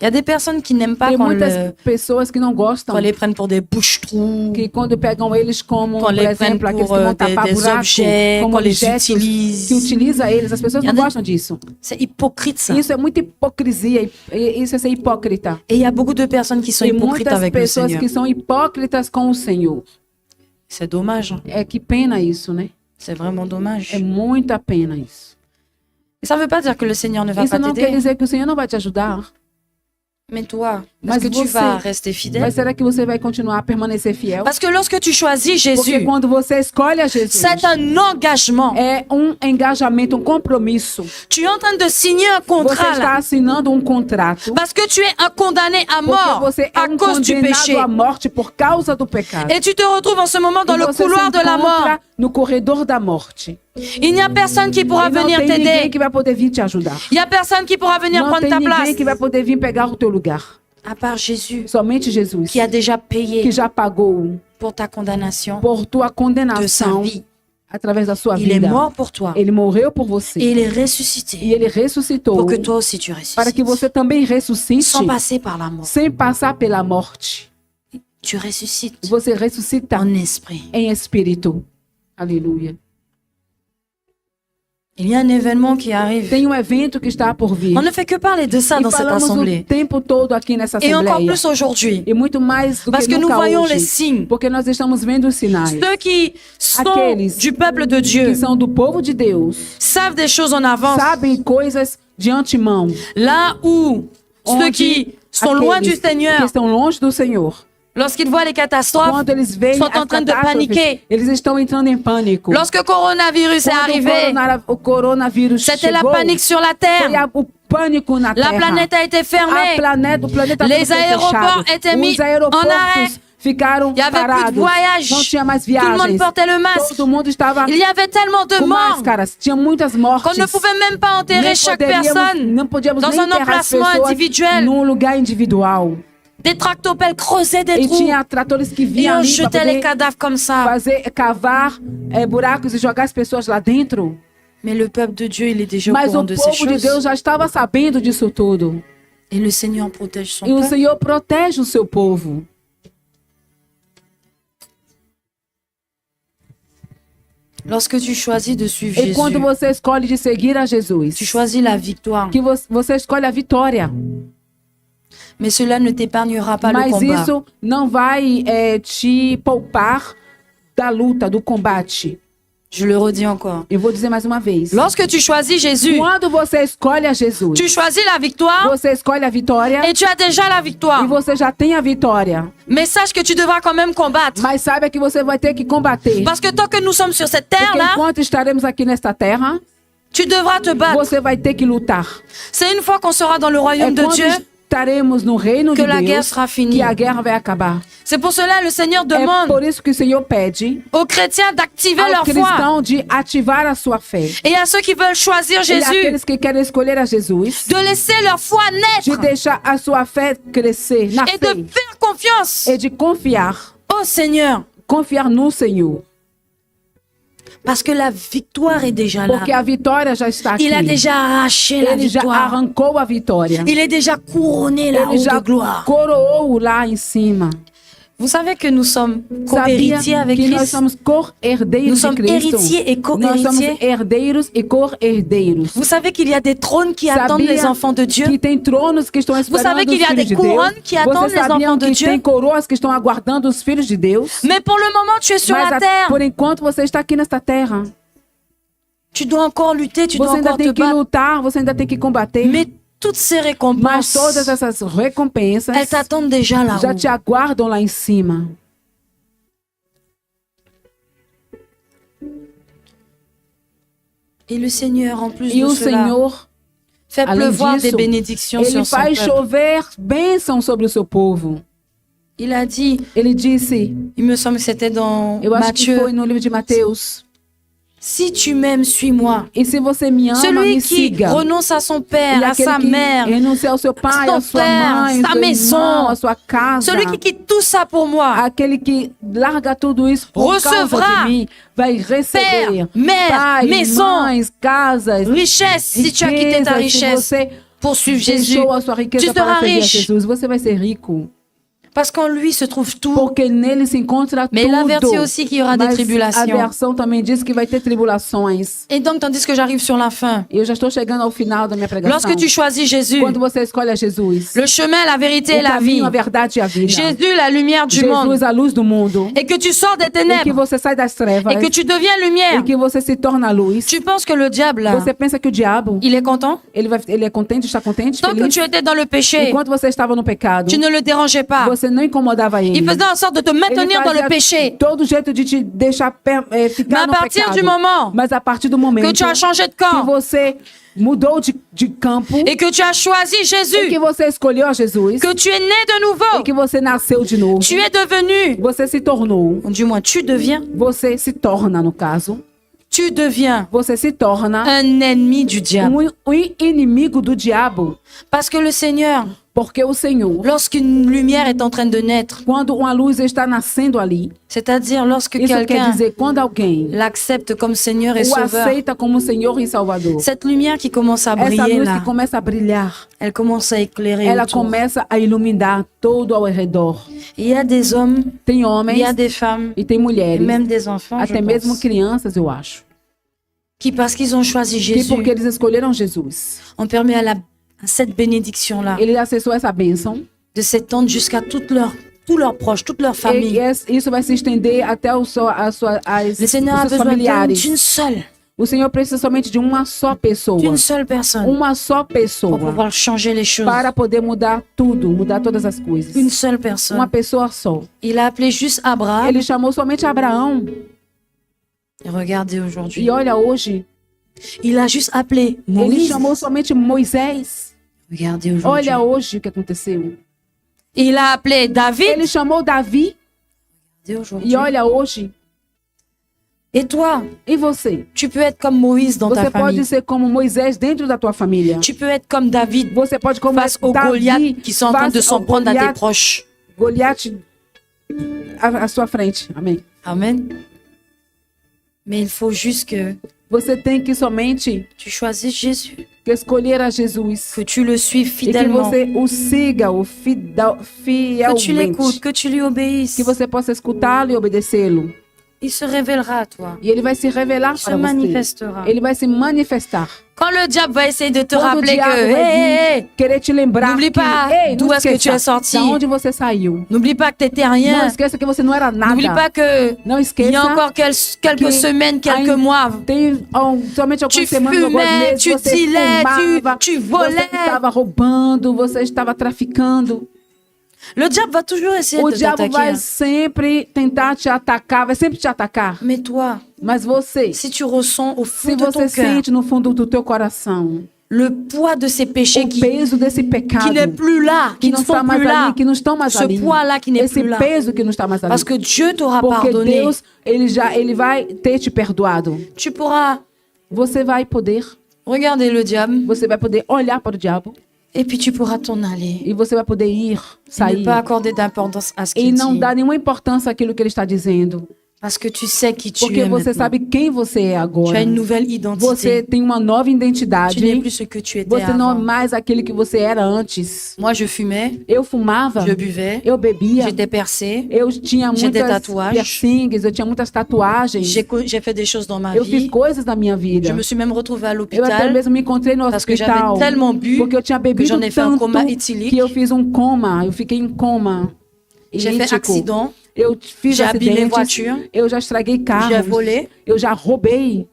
Il y a des personnes qui n'aiment pas Tem qu'on muitas pessoas que não gostam, les prenne pour des bouches-trous, que quando pegam eles como, qu'on por les prenne exemplo, aqueles pour que vão tapar des buraco, objets, como qu'on les objetos que utilise. utiliza eles, as pessoas Y a não des- gostam disso. C'est hypocrite, ça. Isso é muita hipocrisia, isso é ser hipócrita. Et il y a beaucoup de personnes qui sont Tem hypocrites muitas avec le pessoas Seigneur. que são hipócritas com o Senhor. C'est dommage. hein. É que pena isso, né? C'est vraiment dommage. É muita pena isso. Et ça ne veut pas dire que le Seigneur ne va Isso pas não quer t'aider. dizer que o Senhor não vai te ajudar. Mais toi, Mas est-ce que tu você- vas rester fidèle? Mas será que você vai continuar a permanecer fiel? Parce que lorsque tu choisis Porque Jésus, quando você escolhe a Jesus, c'est un engagement. é um engajamento, um compromisso. Tu es en train de signer un Você contrat está là. assinando um contrato. Parce que tu es un condamné à Porque mort você é à cause du péché. condenado à morte por causa do pecado. Et tu te retrouves en ce moment dans E le você couloir se de la mort. encontra no corredor da morte. Il n'y a personne qui pourra E não venir tem ninguém t'aider. que vai poder vir te ajudar. Il n'y a personne qui pourra venir Não prendre tem ta ninguém place. que vai poder vir pegar o teu lugar. À part Jésus, Somente Jesus, qui a déjà payé que já pagou pour ta condamnation por tua de sa condenação vie. através da sua Il est vida. mort pour toi. Ele morreu por Et você. il est E ressuscité ele ressuscitou pour que toi aussi tu para que ressuscites. você também ressuscite Sans passer par la mort. sem passar pela morte. Tu ressuscites Você ressuscita en esprit. em espírito. Aleluia. Il y a un événement qui arrive. Tem um evento que está por vir. On ne fait que parler de ça E dans cette falamos o assemblée. tempo todo aqui nessa Et encore assembleia. plus aujourd'hui. E muito mais do Parce que que nous nunca voyons hoje. les signes. Porque nós estamos vendo os sinais. Ceux qui sont Aqueles du peuple de que Dieu são do povo de Deus. savent des choses en avance. Sabem coisas de antemão. Là où ceux Onde qui sont loin du aqueles que Seigneur, estão longe do Senhor. lorsqu'ils voient les catastrophes, Quando eles veem sont as en train de catástrofes, paniquer. eles estão entrando em pânico. Lorsque le coronavirus est Quando arrivé, o coronavírus c'était la chegou, panique sur la foi terre. o pânico na La terra. planète a été fermée. O planeta Les todo foi aéroports fechado. étaient mis Os aeroportos en arrêt. ficaram Il y avait plus parados. de voyages. Não tinha mais Tout le monde viagens. portait le masque. Todo mundo estava Il y avait tellement de com morts máscaras. Tinha muitas mortes. qu'on ne pouvait même pas enterrer Nem chaque poderíamos- personne não podíamos dans nem un enterrar as emplacement pessoas individuel. num lugar individual. Des tractopelles creusaient des E trous. tinha tratores que Et vinham on ali para jetait les poder cadavres comme ça. fazer, cavar buracos e jogar as pessoas lá dentro. Mais le peuple de Dieu, il est déjà au Mas courant o de ces povo de choses. Deus já estava sabendo disso tudo. Et le Seigneur protège son E o peuple. Senhor protege o seu povo. Lorsque tu choisis de suivre E quando Jésus, você escolhe de seguir a Jesus, tu choisis la victoire. que você escolhe a vitória. Mais cela ne t'épargnera pas le Mas combat. isso não vai te poupar da luta, do combate. Je le redis encore. Eu vou dizer mais uma vez. Lorsque tu choisis Jésus, Quando você escolhe a Jesus, tu choisis la victoire você escolhe a vitória et tu as déjà la e victoire. você já tem a vitória. Mais sache que tu devras quand même combattre. Mas saiba que você vai ter que combater. Parce que tant que nous sommes sur cette Porque terre-là, enquanto estaremos aqui nesta terra, tu devras te battre. você vai ter que lutar. C'est une fois qu'on sera dans le É royaume de quando Dieu estaremos no reino que de la guerre Deus sera finie. que a guerra vai acabar. C'est pour cela que le Seigneur É demande por isso que o Senhor pede aux chrétiens d'activer ao leur foi. cristão de ativar a sua fé. Et à ceux qui veulent choisir E Jésus, aqueles que querem escolher a Jesus, de laisser leur foi de naître deixar a sua fé crescer, et nascer, de faire confiance e de confiar no Senhor. Parce que la victoire est déjà là. Porque a vitória já está aqui. Il a déjà arraché la Ele já victoire. arrancou a vitória. Il est déjà couronné là-haut Ele já de gloire. coroou lá em cima. Vous savez que nous sommes Sabia co-héritiers avec que nós Christ. somos cor-herdeiros Nous de sommes Cristo. héritiers et Nós somos co-héritiers. herdeiros e cor-herdeiros. Vous savez qu'il y a des trônes qui attendent les Sabia enfants de Dieu. que tem tronos que estão esperando savez qu'il y os a filhos des de Deus. couronnes qui attendent Você les sabia enfants de que Dieu? tem coroas que estão aguardando os filhos de Deus? Mais pour le moment, tu es sur Mas la terre. por enquanto você está aqui nesta terra. Tu dois encore lutter, tu dois Você ainda encore te tem que battre. lutar, você ainda tem que combater. Mais toutes ces Mas récompenses, todas essas recompensas elles t'attendent déjà já là-haut. te aguardam lá em cima. Et le Seigneur, en plus E de o cela, Senhor, fait além pleuvoir des disso, bénédictions ele sur son faz peuple. chover bênção sobre o seu povo. Il a dit, Ele disse, il me semble que c'était dans eu acho que Matthieu, foi no livro de Mateus, si tu m'aimes, suis-moi. e se você me ama, Celui me qui siga. renonce à son père, E à aquele sa que mère, renuncia ao seu pai, son à sua frère, mãe, sa seu maison, irmão, a sua casa. celui qui quitte tout ça pour moi, Aquele que larga tudo isso por Recevra causa de mim, vai receber père, mère, pai, maison, mães, casas, richesse, si tu as quitté ta riquezas. Se richesse você pour suivre Jésus, deixou a sua riqueza tu para seras seguir a riche. Jesus, você vai ser rico. Parce qu'en lui se trouve tout. Porque nele se encontra Mais il tudo. avertit aussi qu'il y aura des Mas a tribulations. versão também diz que vai ter tribulações. Et donc, tandis que j'arrive sur la fin, E eu já estou chegando ao final da minha pregação. lorsque tu choisis Jésus, Quando você escolhe a Jesus, le chemin, la vérité et o la vie, caminho, a verdade e a vida. Jésus, la lumière du Jesus, monde, a luz do mundo. et que tu sors des E que ténèbres, você sai das trevas. et que tu deviens lumière, E que você se torna luz. tu penses que le diable, là, Você pensa que o diabo, il est content? ele é contente, está contente, Tant que feliz? tu étais dans le péché, Enquanto você estava no pecado, tu ne le dérangeais pas. você não incomodava ele. Il faisait en sorte de te Ele maintenir dans le fazia péché. todo jeito de te deixar Mais ficar à no partir pecado. du moment Mas a partir do momento que tu as changé de que camp você mudou de campo et que tu as choisi e Jésus, que você escolheu a Jesus que tu es né de e nouveau, que você nasceu de novo, tu es devenu, você se tornou, du moins tu deviens, no caso, tu deviens você se torna un ennemi du diable. um inimigo do diabo. Parce que le Seigneur, Porque o Senhor, lorsqu'une lumière est en train de naître, quando uma luz está nascendo ali, c'est-à-dire lorsque isso quer quelqu'un dizer quando alguém l'accepte comme Seigneur et o Sauveur, aceita como Senhor e Salvador, cette lumière qui commence à essa briller luz là, que começa a brilhar, elle commence à éclairer ela autour. começa a iluminar todo ao redor. Il y a des hommes, Tem il y homens a des femmes, e tem et mulheres, même des enfants, je até mesmo pense, crianças, eu acho, qui parce qu'ils ont choisi que Jésus, porque eles escolheram Jesus, ont permis à cette bénédiction-là ele acessou essa bênção de s'étendre jusqu'à tous leurs proches, toute leur e famille. isso vai se estender até Le Seigneur a os seus besoin familiares. d'une seule O Senhor precisa somente de uma só pessoa, personne uma só pour pessoa, pouvoir changer les choses. para poder mudar tudo, mudar todas as coisas. Une seule personne. Uma pessoa só. Il a appelé juste Abraham. Ele chamou somente Abraão. Et regardez aujourd'hui. E olha hoje, Il a juste appelé ele Moïse. chamou somente Moisés. Regardez aujourd'hui. Olha hoje o que aconteceu. Il a appelé David. Ele chamou Davi. Regardez aujourd'hui. E olha hoje, Et toi, E você? tu peux être comme Moïse dans ta Você pode famille. ser como Moisés dentro da tua família. Tu peux être comme David Você pode como face aux Goliath Davi, qui sont en train de face s'en ao prendre à tes Goliath, proches. Goliath à sua frente. Amém. Amen. Mais il faut juste que Você tem que somente tu choisisses Jésus, que escolher a Jesus. que tu le suives E que fidèlement, você o siga que tu l'écoutes, fielmente. que tu lui obéisses. Que você possa escutá-lo e obedecê-lo. Il se révélera à toi. E ele vai se revelar Il se para você. manifestera. Ele vai se manifestar. Quand le diable va essayer de te Quando o rappeler diabo que, vai hey, vir querer te lembrar N'oublie que, pas ei, d'où não est-ce que tu es esqueça sorti. da onde você saiu. n'oublie pas que tu n'étais Não rien. esqueça que você não era nada. N'oublie pas que Não il y esqueça a encore quelques que semaines, quelques ainda mois, tem somente algumas tu semanas, alguns fumais, meses, tu você dealais, fumava, tu você volais. estava roubando, você estava traficando. Le diable va toujours essayer O de diabo vai t'attaquer. sempre tentar te atacar, vai sempre te atacar. Mais toi, Mas você, si tu ressens au fond se de você ton cœur sente no fundo do teu coração le poids de ces péchés o qui peso desse pecado n'est plus là, qui que ne não está sont mais plus là, ali, que não estão mais ce ali, poids-là qui n'est esse plus là, peso que não está mais ali, parce que Dieu t'aura porque pardonné, Deus ele vai ter te perdoado. tu pourras Você vai poder, regarder le diable você vai poder olhar para o diabo et puis tu pourras t'en aller. e você vai poder ir, Et sair ne pas accorder d'importance à ce e qu'il não dit. dar nenhuma importância àquilo que ele está dizendo, Parce que tu sais qui tu porque es você maintenant. sabe quem você é Tu agora. as une nouvelle Você identité. tem uma nova Tu n'es identidade. plus ce que tu étais Você não é avant. mais aquele que você era antes. Moi, je fumais, Eu fumava, je buvais, eu bebia, j'étais percée, eu tinha J'ai des muitas tatuagens. piercings, eu tinha muitas tatuagens. j'ai fait des choses dans ma Eu fiz vie. coisas na minha vida. Je me suis même retrouvée à Eu até l'hôpital mesmo me encontrei no parce que j'avais hospital tellement bu porque eu tinha que bebido j'en ai fait un tanto coma éthylique. que eu fiz um coma. Eu fiquei em coma. J'ai fait Etílico. accident, Eu fiz j'ai abîmé acidentes. voiture, Eu já estraguei j'ai carros. volé, Eu já roubei.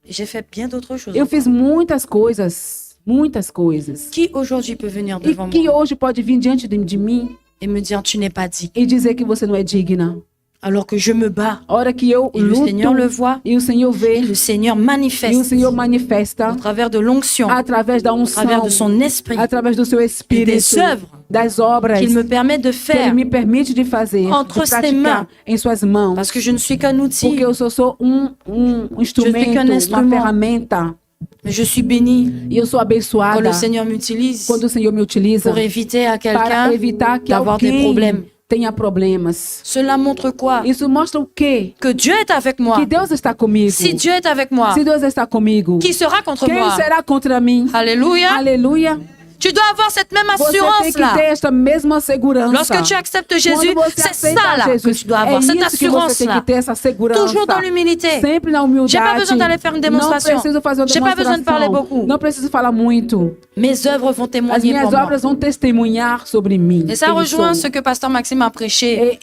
j'ai fait bien d'autres choses. Eu fiz muitas coisas. Muitas coisas. Qui aujourd'hui peut venir E devant que moi hoje pode vir diante de mim et me dire tu n'es pas digne e dizer que você não é digna. alors que je me bats A hora que eu et le luto Seigneur le voit e o Senhor et vê le Seigneur e o manifeste Senhor manifesta au travers de l'onction, através da au unção, travers de son esprit através do seu et espírito, des œuvres das obras qu'il me permet de que faire Ele me permite de fazer, entre de ses praticar mains. em suas mãos. parce que je ne suis qu'un outil, Porque eu sou um instrumento, qu'un uma instrument. ferramenta. mais je suis bénie E eu sou quand abençoada le Seigneur m'utilise quando o Senhor me utiliza pour éviter à para quelqu'un evitar que d'avoir des problèmes. alguém tenha problemas. Cela montre quoi? Isso mostra o quê? Que Dieu est avec moi. Que Deus está comigo. Si Dieu est avec moi, Se Deus está comigo, qui sera contre quem moi? será contra mim? Alléluia. Aleluia. Tu dois avoir cette même Você tem assurance que là. ter esta mesma segurança. Lorsque tu acceptes Jésus, Quando você c'est aceita ça là que Jesus, tu dois avoir, é cette isso que você assurance tem là. que ter, essa segurança. Toujours dans l'humilité. Sempre na humildade. J'ai pas besoin d'aller faire une démonstration. Não preciso fazer uma J'ai pas besoin de parler demonstração. beaucoup. Não preciso falar muito. Mes œuvres vont As témoigner minhas pour moi. obras vão testemunhar sobre mim. Et ça quem rejoint sou. ce que Pasteur Maxime a prêché.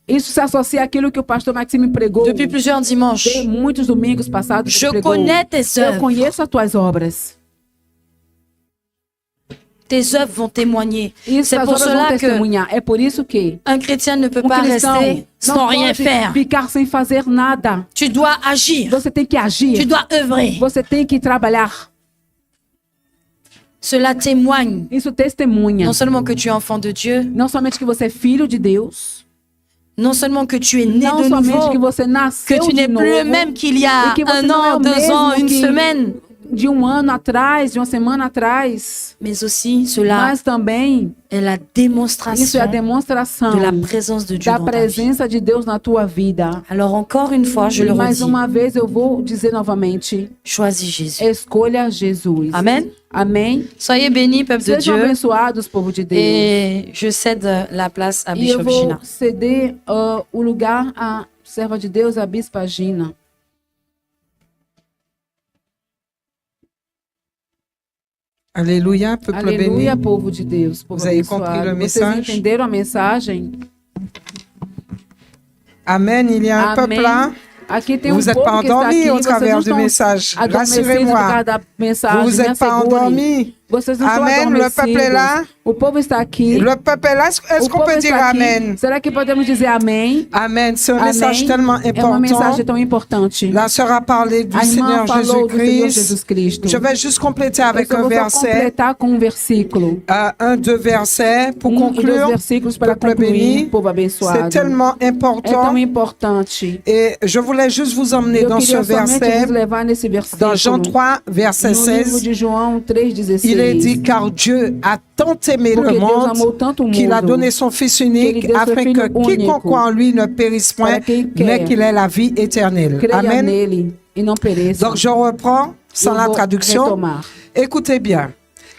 Isso se associa àquilo que o pastor Maxime pregou Depuis plusieurs dimanches. de muitos domingos passados. Je ele pregou. connais tes Eu œuvres. conheço as tuas obras. Tes œuvres vont témoigner. Isso C'est as pour obras vão cela que testemunhar. É por isso que un chrétien ne peut pas cristão rester sans não rien pode faire. ficar sem fazer nada. Tu dois agir. Você tem que agir. Tu dois œuvrer. Você tem que trabalhar. Cela témoigne Isso testemunha. non seulement que tu es enfant de Dieu, Não somente que você é filho de Deus. non seulement que tu es né Não de somente nouveau, que você que nasceu tu de n'es novo. plus le même qu'il y a E que você un não é an, o 2 ans, mesmo une que semaine, de um ano atrás, de uma semana atrás. mais aussi cela Mas também est la isso é démonstration a demonstração de la présence de Dieu da dans ta vie. presença de Deus na tua vida. Alors encore une fois, je E le mais redis, uma vez eu vou dizer novamente, choisis Jésus. escolha Jesus. Amen. Amém. Soyez bénis, peuple de Sejam Dieu. abençoados, povo de Deus. Et je cède la place à E eu Bishop vou Gina. ceder o lugar à serva de Deus, a Bispa Gina. Alléluia, peuple Aleluia, béni. povo de Deus, povo Vous avez abençoado. compris le Vocês message? entenderam a mensagem? Amen. Il y a un Amém. peuple là. Aqui tem Vous um n'êtes povo pas que está aqui. endormis au Vocês travers não du estão message. adormecidos por Rassurez-moi. causa da mensagem. Vous Me n'êtes pas assegurem. endormis. Vocês não estão Amen. Le peuple est là. adormecidos. O povo está aqui. Le peuple est là. Est-ce O qu'on povo peut dire está aqui. Amen? Será que podemos dizer amém? Amen. C'est un Amém. message tellement É uma important. mensagem tão importante. La sœur a parlé du A irmã Seigneur falou do Senhor Jésus-Christ. Jesus Cristo. Je vais juste compléter Eu avec só un vou só verset, completar com um versículo. deux versets pour E dois conclure. versículos para Peuple concluir, béni. povo C'est abençoado. tellement É important. tão importante. Et je voulais juste vous emmener Eu dans ce queria somente verset, vos levar nesse versículo. dans Jean 3, verset No livro 16. de João 3,16. Il est dit, car Dieu a tant aimé Porque le Deus amou monde tanto o qu'il a mundo donné son Fils que ele unique deu seu afin Filho que quiconque único croit en lui ne périsse point, para quem quer mais qu'il ait la vie éternelle. creia Amen. nele e não pereça. Donc je reprends sans Eu la vou traduction. retomar. Écoutez bien.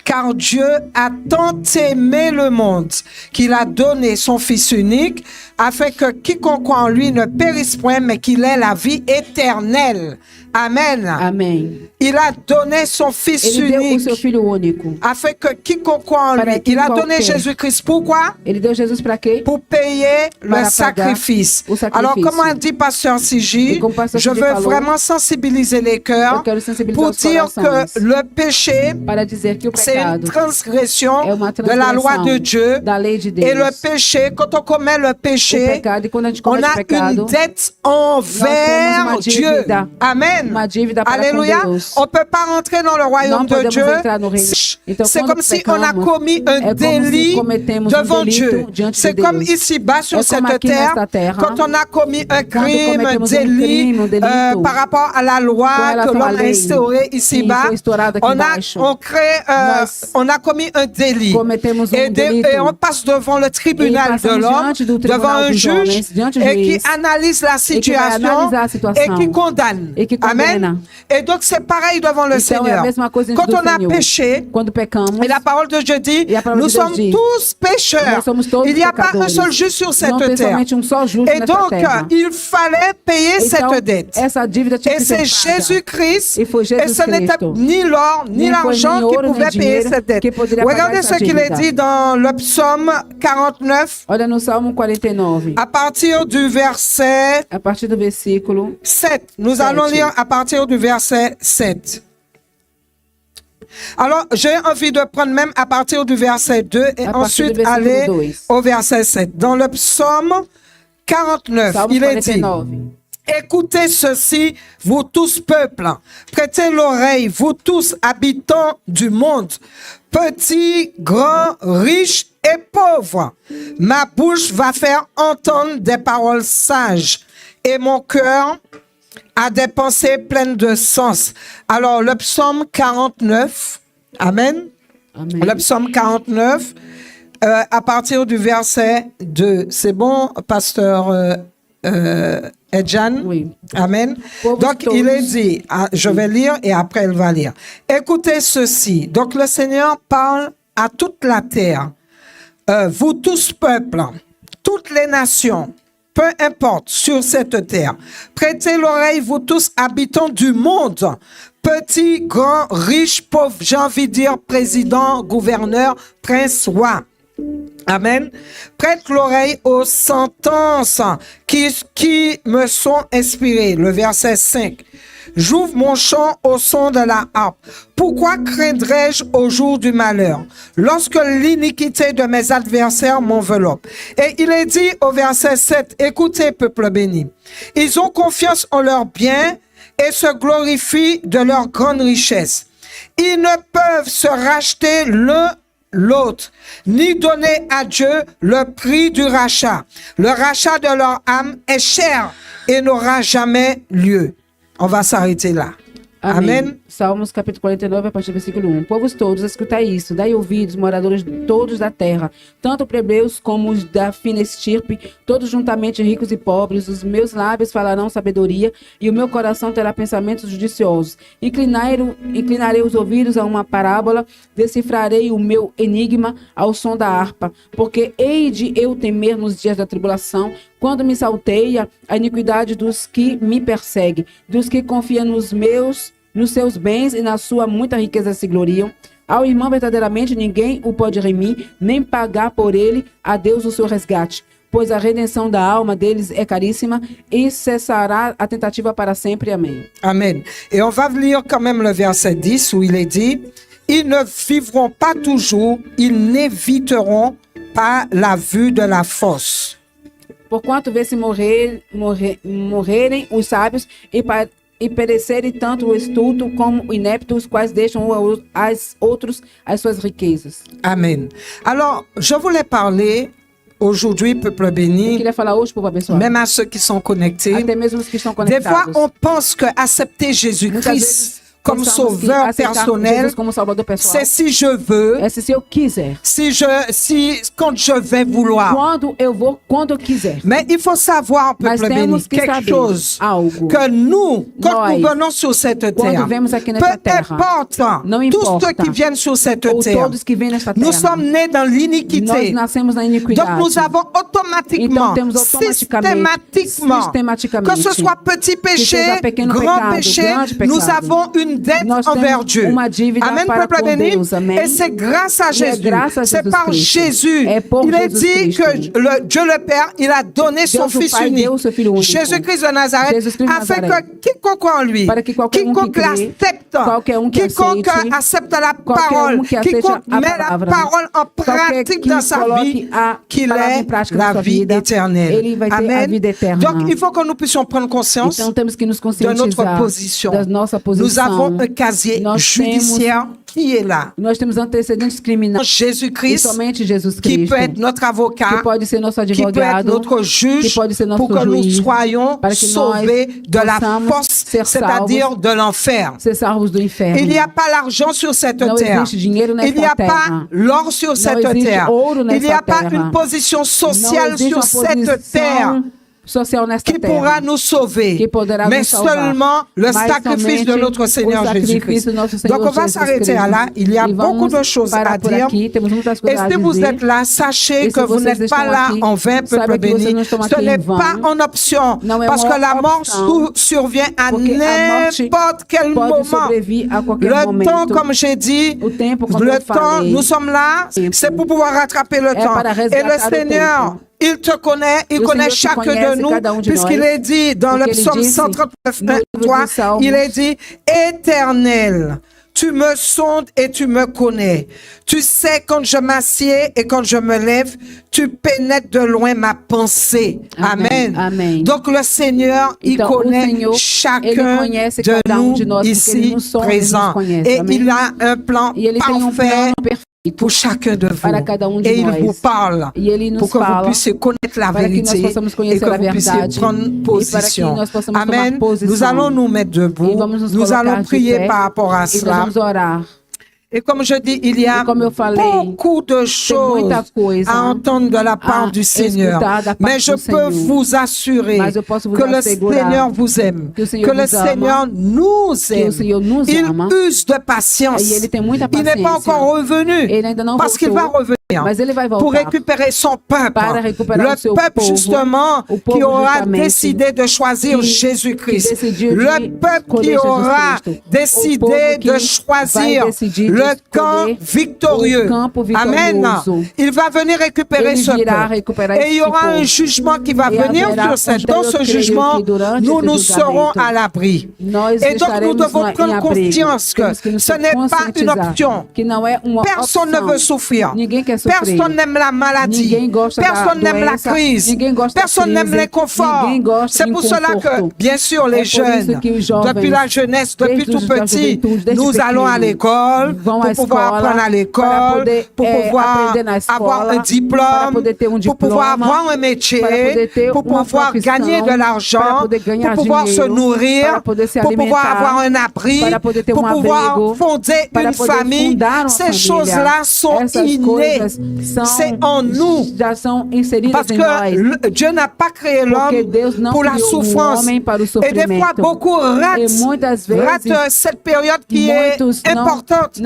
Car Dieu a tant aimé le monde qu'il a donné son Fils unique afin que quiconque croit en lui ne périsse point, mais qu'il ait la vie éternelle. Amen. Amém. Il a donné son Fils Ele deu o unique seu Filho único. afin que quiconque croit en Para lui. Il a donné quiconque. Jésus-Christ. Pourquoi? Ele deu Jesus para quê? Pour payer le Para pagar sacrifice. o sacrifício. Alors, comme a dit Pasteur Sigi, Et comme Pasteur je Sigi veux falou, vraiment sensibiliser les Eu cœurs quero sensibilizar pour os dire corações que le péché, para dizer que o c'est une pecado transgression é uma de la loi de transgressão Dieu. da lei de Et le Deus. péché, quand on commet le O péché, pecado, e quando a gente on comete a pecado, une dette temos envers uma Dieu. dívida. Amen. Uma dívida para Alléluia. com Deus. On ne peut pas rentrer dans le royaume Não de podemos Dieu. entrar no reino. Então, C'est quando comme si on a pecamos, commis un é como se délit cometemos um devant delito Dieu. diante C'est de comme Deus. ici-bas sur É cette como aqui terre, nesta terra, quand on a commis un crime, un cometemos délit, crime, delito, par rapport à la loi com que relação l'on à a lei, instaurée que ici-bas, foi estourada aqui embaixo. Nós on a commis un délit. cometemos Et, delito. et on passe devant le tribunal de passamos l'homme, diante do devant tribunal un dos juge, homens, diante do et qui juiz, analyse la que vai situation analisar a situação, et qui condamne. e que condena. Amen. Et donc c'est pareil devant le Então é a Seigneur. mesma coisa Quand diante on do a Senhor. péché, Quando pecamos, et la parole de Dieu dit, E a palavra nous de Deus sommes diz, tous pécheurs. nós somos todos Il n'y a pas un pecadores. seul juste sur cette Não tem terre. somente um só justo Et nessa donc, terra. il fallait payer Então, cette dette. essa dívida tinha Et que ser c'est paga. Jésus-Christ, E foi et Jesus ce n'était Cristo. ni l'or, ni Nem foi l'argent nem qui ouro, pouvait nem payer dinheiro cette dette. que poderia pagar Regardez essa ce qu'il est dívida. dit dans le psaume 49, Olha no Salmo 49, à partir du verset a partir do versículo 7. Nous 7. allons lire à partir du verset 7. Alors, j'ai envie de prendre même à partir du verset 2 et À partir ensuite du versículo aller 2. au verset 7. Dans le psaume 49, Salmo il est dit, 49. écoutez ceci, vous tous peuples, prêtez l'oreille, vous tous habitants du monde, petits, grands, riches et pauvres. Ma bouche va faire entendre des paroles sages et mon cœur a des pensées pleines de sens. Alors, le psaume 49, Amen. Amém. Le psaume 49, à partir du verset 2. C'est bon, pasteur Edjan? Oui. Amen. Pauvres Donc, todos. il est dit, je vais lire et après elle va lire. Écoutez ceci. Donc, le Seigneur parle à toute la terre. Vous tous peuples, toutes les nations, peu importe, sur cette terre. Prêtez l'oreille, vous tous habitants du monde, petits, grands, riches, pauvres, j'ai envie de dire président, gouverneur, prince, roi. Amen. Prête l'oreille aux sentences qui me sont inspirées. Le verset 5. J'ouvre mon chant au son de la harpe. Pourquoi craindrais-je au jour du malheur, lorsque l'iniquité de mes adversaires m'enveloppe? Et il est dit au verset 7, écoutez, peuple béni, ils ont confiance en leurs biens et se glorifient de leur grande richesse. Ils ne peuvent se racheter l'autre, ni donner à Dieu le prix du rachat. Le rachat de leur âme est cher et n'aura jamais lieu. On va s'arrêter là. Amém. Amen. Salmos capítulo 49, a partir do versículo 1. Povos todos, escutai isso, dai ouvidos, moradores todos da terra, tanto plebeus como os da fina estirpe, todos juntamente ricos e pobres, os meus lábios falarão sabedoria, e o meu coração terá pensamentos judiciosos. Inclinarei os ouvidos a uma parábola, decifrarei o meu enigma ao som da harpa, porque hei de eu temer nos dias da tribulação, quando me salteia a iniquidade dos que me perseguem, dos que confiam nos seus bens e na sua muita riqueza se gloriam. Ao irmão verdadeiramente ninguém o pode remir, nem pagar por ele a Deus o seu resgate, pois a redenção da alma deles é caríssima e cessará a tentativa para sempre. Amém. Amen. Et on va lire quand même le verset 10 où il est dit, ils ne vivront pas toujours, ils n'éviteront pas la vue de la fosse. Porquanto vê-se morrerem os sábios e perecerem tanto o estulto como o inepto, os quais deixam as outros as suas riquezas. Amen. Alors, je voulais parler aujourd'hui, peuple Eu béni, queria falar hoje, povo abençoado, même à ceux qui sont connectés. até mesmo os que estão Des fois, conectados. on pense que accepter Muitas Jésus-Christ vezes comme pensamos que sauveur aceitar personnel, Jesus como salvador pessoal c'est si je veux, é se eu quiser, quand je vais vouloir. quando eu vou, quando eu quiser. Mais il faut savoir, Mas peuple béni, temos que quelque saber chose. algo. Que nous, quand Nós, nous venons sur cette quando terre, vemos aqui peu nessa terra, importe não tous ceux importa, qui viennent sur cette ou terre, todos que vêm nesta nous terra, sommes nés dans nós l'iniquité. nascemos na Donc iniquidade. nous avons automatiquement, Então temos systématiquement, sistematicamente, que ce soit petit péché, seja pequeno grand pecado, péché, grande pecado, nous avons une dette nós envers temos Dieu. uma dívida Amen, para peuple com béni. Deus, amém. Et c'est grâce à E é Jésus. graças a C'est Jesus par Cristo. Jésus. É por Il est Jesus dit Cristo. que Dieu le Père, il a donné son Deus o Fils Pai unique, deu o seu Filho único. Jésus-Christ de Nazareth, Jesus Cristo de afin Nazaré. que quiconque en lui, Para que qualquer que quiconque crê, l'accepte, qualquer que quiconque aceite, accepte la qualquer parole, que aceite quiconque a met la palavra, parole en qualquer pratique que dans sa coloque vie, a qu'il palavra em est prática na la sua vie vida, éternelle. ele vai ter a Amen. vida eterna. Donc, il faut que nous puissions prendre conscience Então temos que nos de notre conscientizar position. da nossa Nous posição. avons un casier Nós judiciaire qui est là. Nós temos antecedentes criminais. E Jésus-Christ, somente Jesus qui Cristo, peut être notre avocat, que pode ser nosso qui peut être advogado, notre juge, que pode ser nosso pour que nous juiz, soyons para que sauvés nós de la possamos fosse, ser c'est-à-dire salvos, de l'enfer. ser salvos do inferno. Il n'y a pas l'argent sur cette Não terre. existe dinheiro nesta Il n'y a terra. pas l'or sur cette existe terre. ouro Il n'y nesta a pas terra. une position Não sociale existe sur uma cette terre posição social nesta qui terra pourra nous sauver, que poderá mais nos salvar. seulement le Mas sacrifice de somente notre Seigneur o sacrifício Jésus-Christ. do nosso Senhor Donc on va Jesus s'arrêter Cristo. là. Il y a E beaucoup vamos de choses à parar por dire. aqui, temos muitas Et coisas a si vous dizer. êtes là, sachez Et que si vous vocês n'êtes pas estão là aqui, en vain, peuple sabe que vocês béni. não estão Ce aqui em n'est vão. pas en option, Não é parce uma que la mort opção, survient à porque a morte n'importe quel pode moment. sobrevir a qualquer Le momento. temps, comme j'ai dit, O tempo, como le eu temps, falei, nous sommes là, c'est pour pouvoir rattraper le temps. para Et resgatar le o Seigneur, tempo. il te connaît, il Le connaît Seigneur te chacun de conhece, nous, cada de puisqu'il nós. est dit dans le Porque ele psaume disse 139, no livro 3, dos Salmos, il est dit, Éternel, tu me sondes et tu me connais. Tu sais quand je m'assieds et quand je me lève, tu pénètres de loin ma pensée. Amen. Amen. Amen. Donc le Seigneur, il Então, o connaît Senhor, ele chacun conhece de cada nous de nós, porque ici ele nos sonda, ele nos présents. conhece. Et Amen. il a un plan E ele tem parfait plano perfeito pour chacun de vous. para cada de Et il nós. vous parle E ele nos pour que vous fala puissiez connaître la para que nós vérité possamos et conhecer que a vous puissiez verdade prendre e para que position. nós possamos Amen. tomar posição. Nous allons nous mettre debout. E vamos nos Nous colocar allons de prier pé par rapport à e nós cela. vamos orar. Et comme je dis, il y a E como eu falei, beaucoup de choses muita coisa à entendre de la part a du Seigneur. escutar da parte Mais je do peux Senhor. vous assurer Mas eu posso vos que le assegurar Seigneur vous aime, que o Senhor que le vos ama, Seigneur nous que aime. o Senhor nos Il ama. use de patience. E ele tem muita Il n'est pas paciência. encore revenu Ele ainda não parce qu'il va voltou, revenir mas ele vai pour voltar récupérer son peuple. para recuperar o Le seu peuple povo, justement o povo qui aura justamente décidé de choisir que Jésus-Christ. decidiu de Le peuple qui escolher Jesus aura Cristo. décidé O povo que de choisir vai decidir de le camp escolher victorieux. o campo Amen. vitorioso. Il va venir récupérer Ele ce virá peuple. recuperar Et il y esse aura un povo. jugement qui va E venir haverá sur cette. então Dans eu ce creio jugement, que durante nous esse nous serons julgamento, à l'abri. Nós Et donc nous estaremos devons prendre em abrigo. conscience que Temos que nos ce n'est pas une conscientizar option. que não é uma Personne ne opção. veut souffrir. Ninguém quer sofrer. Personne n'aime la maladie. Ninguém gosta da Personne n'aime la doença. crise. Ninguém gosta da Personne n'aime crise. l'inconfort. Ninguém gosta C'est do pour cela que, conforto. bien sûr, É les por isso jeunes, que os jovens, depuis la jeunesse, depuis desde tout da petit, juventude, desde nous allons à pequeno, l'école vão pour à pouvoir escola, apprendre à para l'école, poder, pour pouvoir aprender na escola, avoir un para diplôme, poder ter pour pouvoir diploma, avoir un métier, para poder ter pour uma pouvoir profissão, gagner de para l'argent, poder ganhar pour pouvoir se dinheiro, nourrir, para poder se pour pouvoir alimentar, avoir un abri, para poder ter pour pouvoir abrigo, fonder para une poder famille. fundar uma Ces família. choses-là sont Essas innées. coisas são, C'est en nous. já são inseridas Parce em que nós. Dieu n'a pas créé Porque l'homme Deus não pour la criou souffrance. homem para o Et des fois, sofrimento. beaucoup E muitas ratent vezes cette période qui est muitos importante.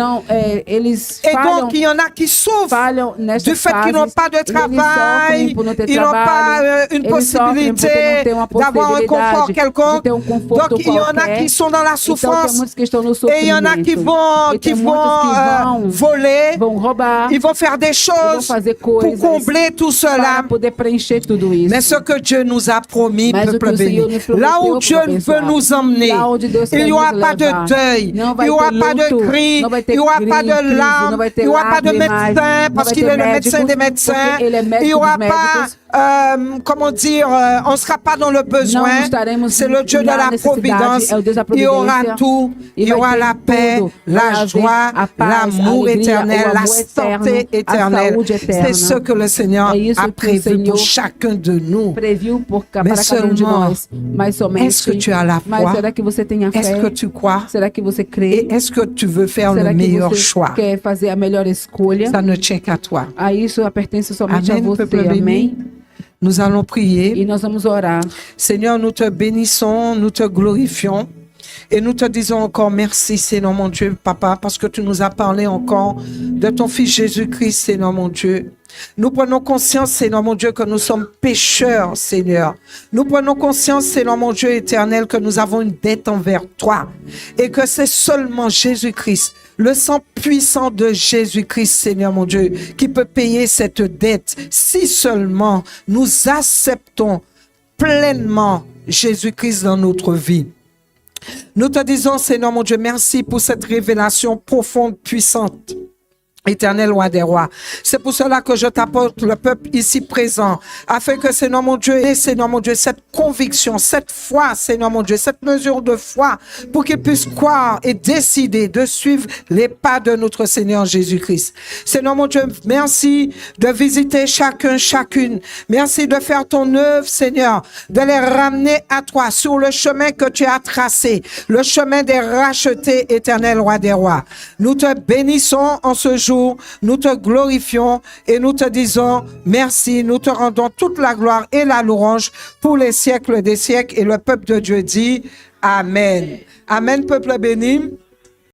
eles Et falham, donc, il y en a qui souffrent falham nesta du fait qu'ils n'ont pas de travail, por não ter ils n'ont pas trabalho, une eles sofrem possibilité porque não têm uma d'avoir un confort possibilidade quelconque. de ter um conforto Donc, il y en a qualquer. qui sont dans la Então, tem souffrance. muitos que estão no Et il y en a qui sofrimento. vont, E tem muitos que voler, vão roubar, ils vont faire des des choses fazer pour coisas combler tout cela. para poder preencher tudo isso. Mais ce que Dieu nous a promis, Mas o que peuple o béni, Senhor nos prometeu là où para Dieu veut abençoar, nous emmener, lá onde Deus il quer n'y aura nos pas de levar, deuil, não il vai n'y aura ter pas de luto, cri, não vai ter il n'y aura crise, pas de crise, larmes, não vai ter il n'y aura pas de lágrimas, médecin, não parce vai qu'il ter est le médecin médicos, des médecins. porque ele é Il n'y médico aura dos pas, médicos. comment dire, on ne sera pas dans le besoin. Não estaremos C'est le Dieu de na la necessidade, providence. é o Deus da Il y aura providência. tout, E il y vai aura ter la paix, tudo. la Vai haver joie, a paz, l'amour a alegria, éternel, o la amor santé eterno, a éternelle. saúde eterna. C'est ce que le Seigneur É isso a que o prévu Senhor pour chacun de nous. Previu para Mais cada um de seulement, nós. Mas somente. est-ce que tu as la Mas foi? será que você tem a Est-ce fé? que tu crois? Será que você crê? Et est-ce que tu veux faire Será le que meilleur você choix? quer fazer a melhor escolha? Ça ne tient qu'à toi. A isso pertence somente Amen, a você. peuple béni. Amém? Nous allons prier. E nós vamos orar. Seigneur, nous te bénissons, nous te glorifions. Et nous te disons encore merci, Seigneur mon Dieu, Papa, parce que tu nous as parlé encore de ton Fils Jésus-Christ, Seigneur mon Dieu. Nous prenons conscience, Seigneur mon Dieu, que nous sommes pécheurs, Seigneur. Nous prenons conscience, Seigneur mon Dieu éternel, que nous avons une dette envers toi. Et que c'est seulement Jésus-Christ, le sang puissant de Jésus-Christ, Seigneur mon Dieu, qui peut payer cette dette. Si seulement nous acceptons pleinement Jésus-Christ dans notre vie. Nous te disons, Seigneur mon Dieu, merci pour cette révélation profonde, puissante. Éternel roi des rois. C'est pour cela que je t'apporte le peuple ici présent, afin que, Seigneur mon Dieu, et Seigneur mon Dieu, cette conviction, cette foi, Seigneur mon Dieu, cette mesure de foi, pour qu'ils puissent croire et décider de suivre les pas de notre Seigneur Jésus-Christ. Seigneur mon Dieu, merci de visiter chacun, chacune. Merci de faire ton œuvre, Seigneur, de les ramener à toi sur le chemin que tu as tracé, le chemin des rachetés, éternel roi des rois. Nous te bénissons en ce jour. Nous te glorifions et nous te disons merci. Nous te rendons toute la gloire et la louange pour les siècles des siècles. Et le peuple de Dieu dit Amen. Amen, peuple béni.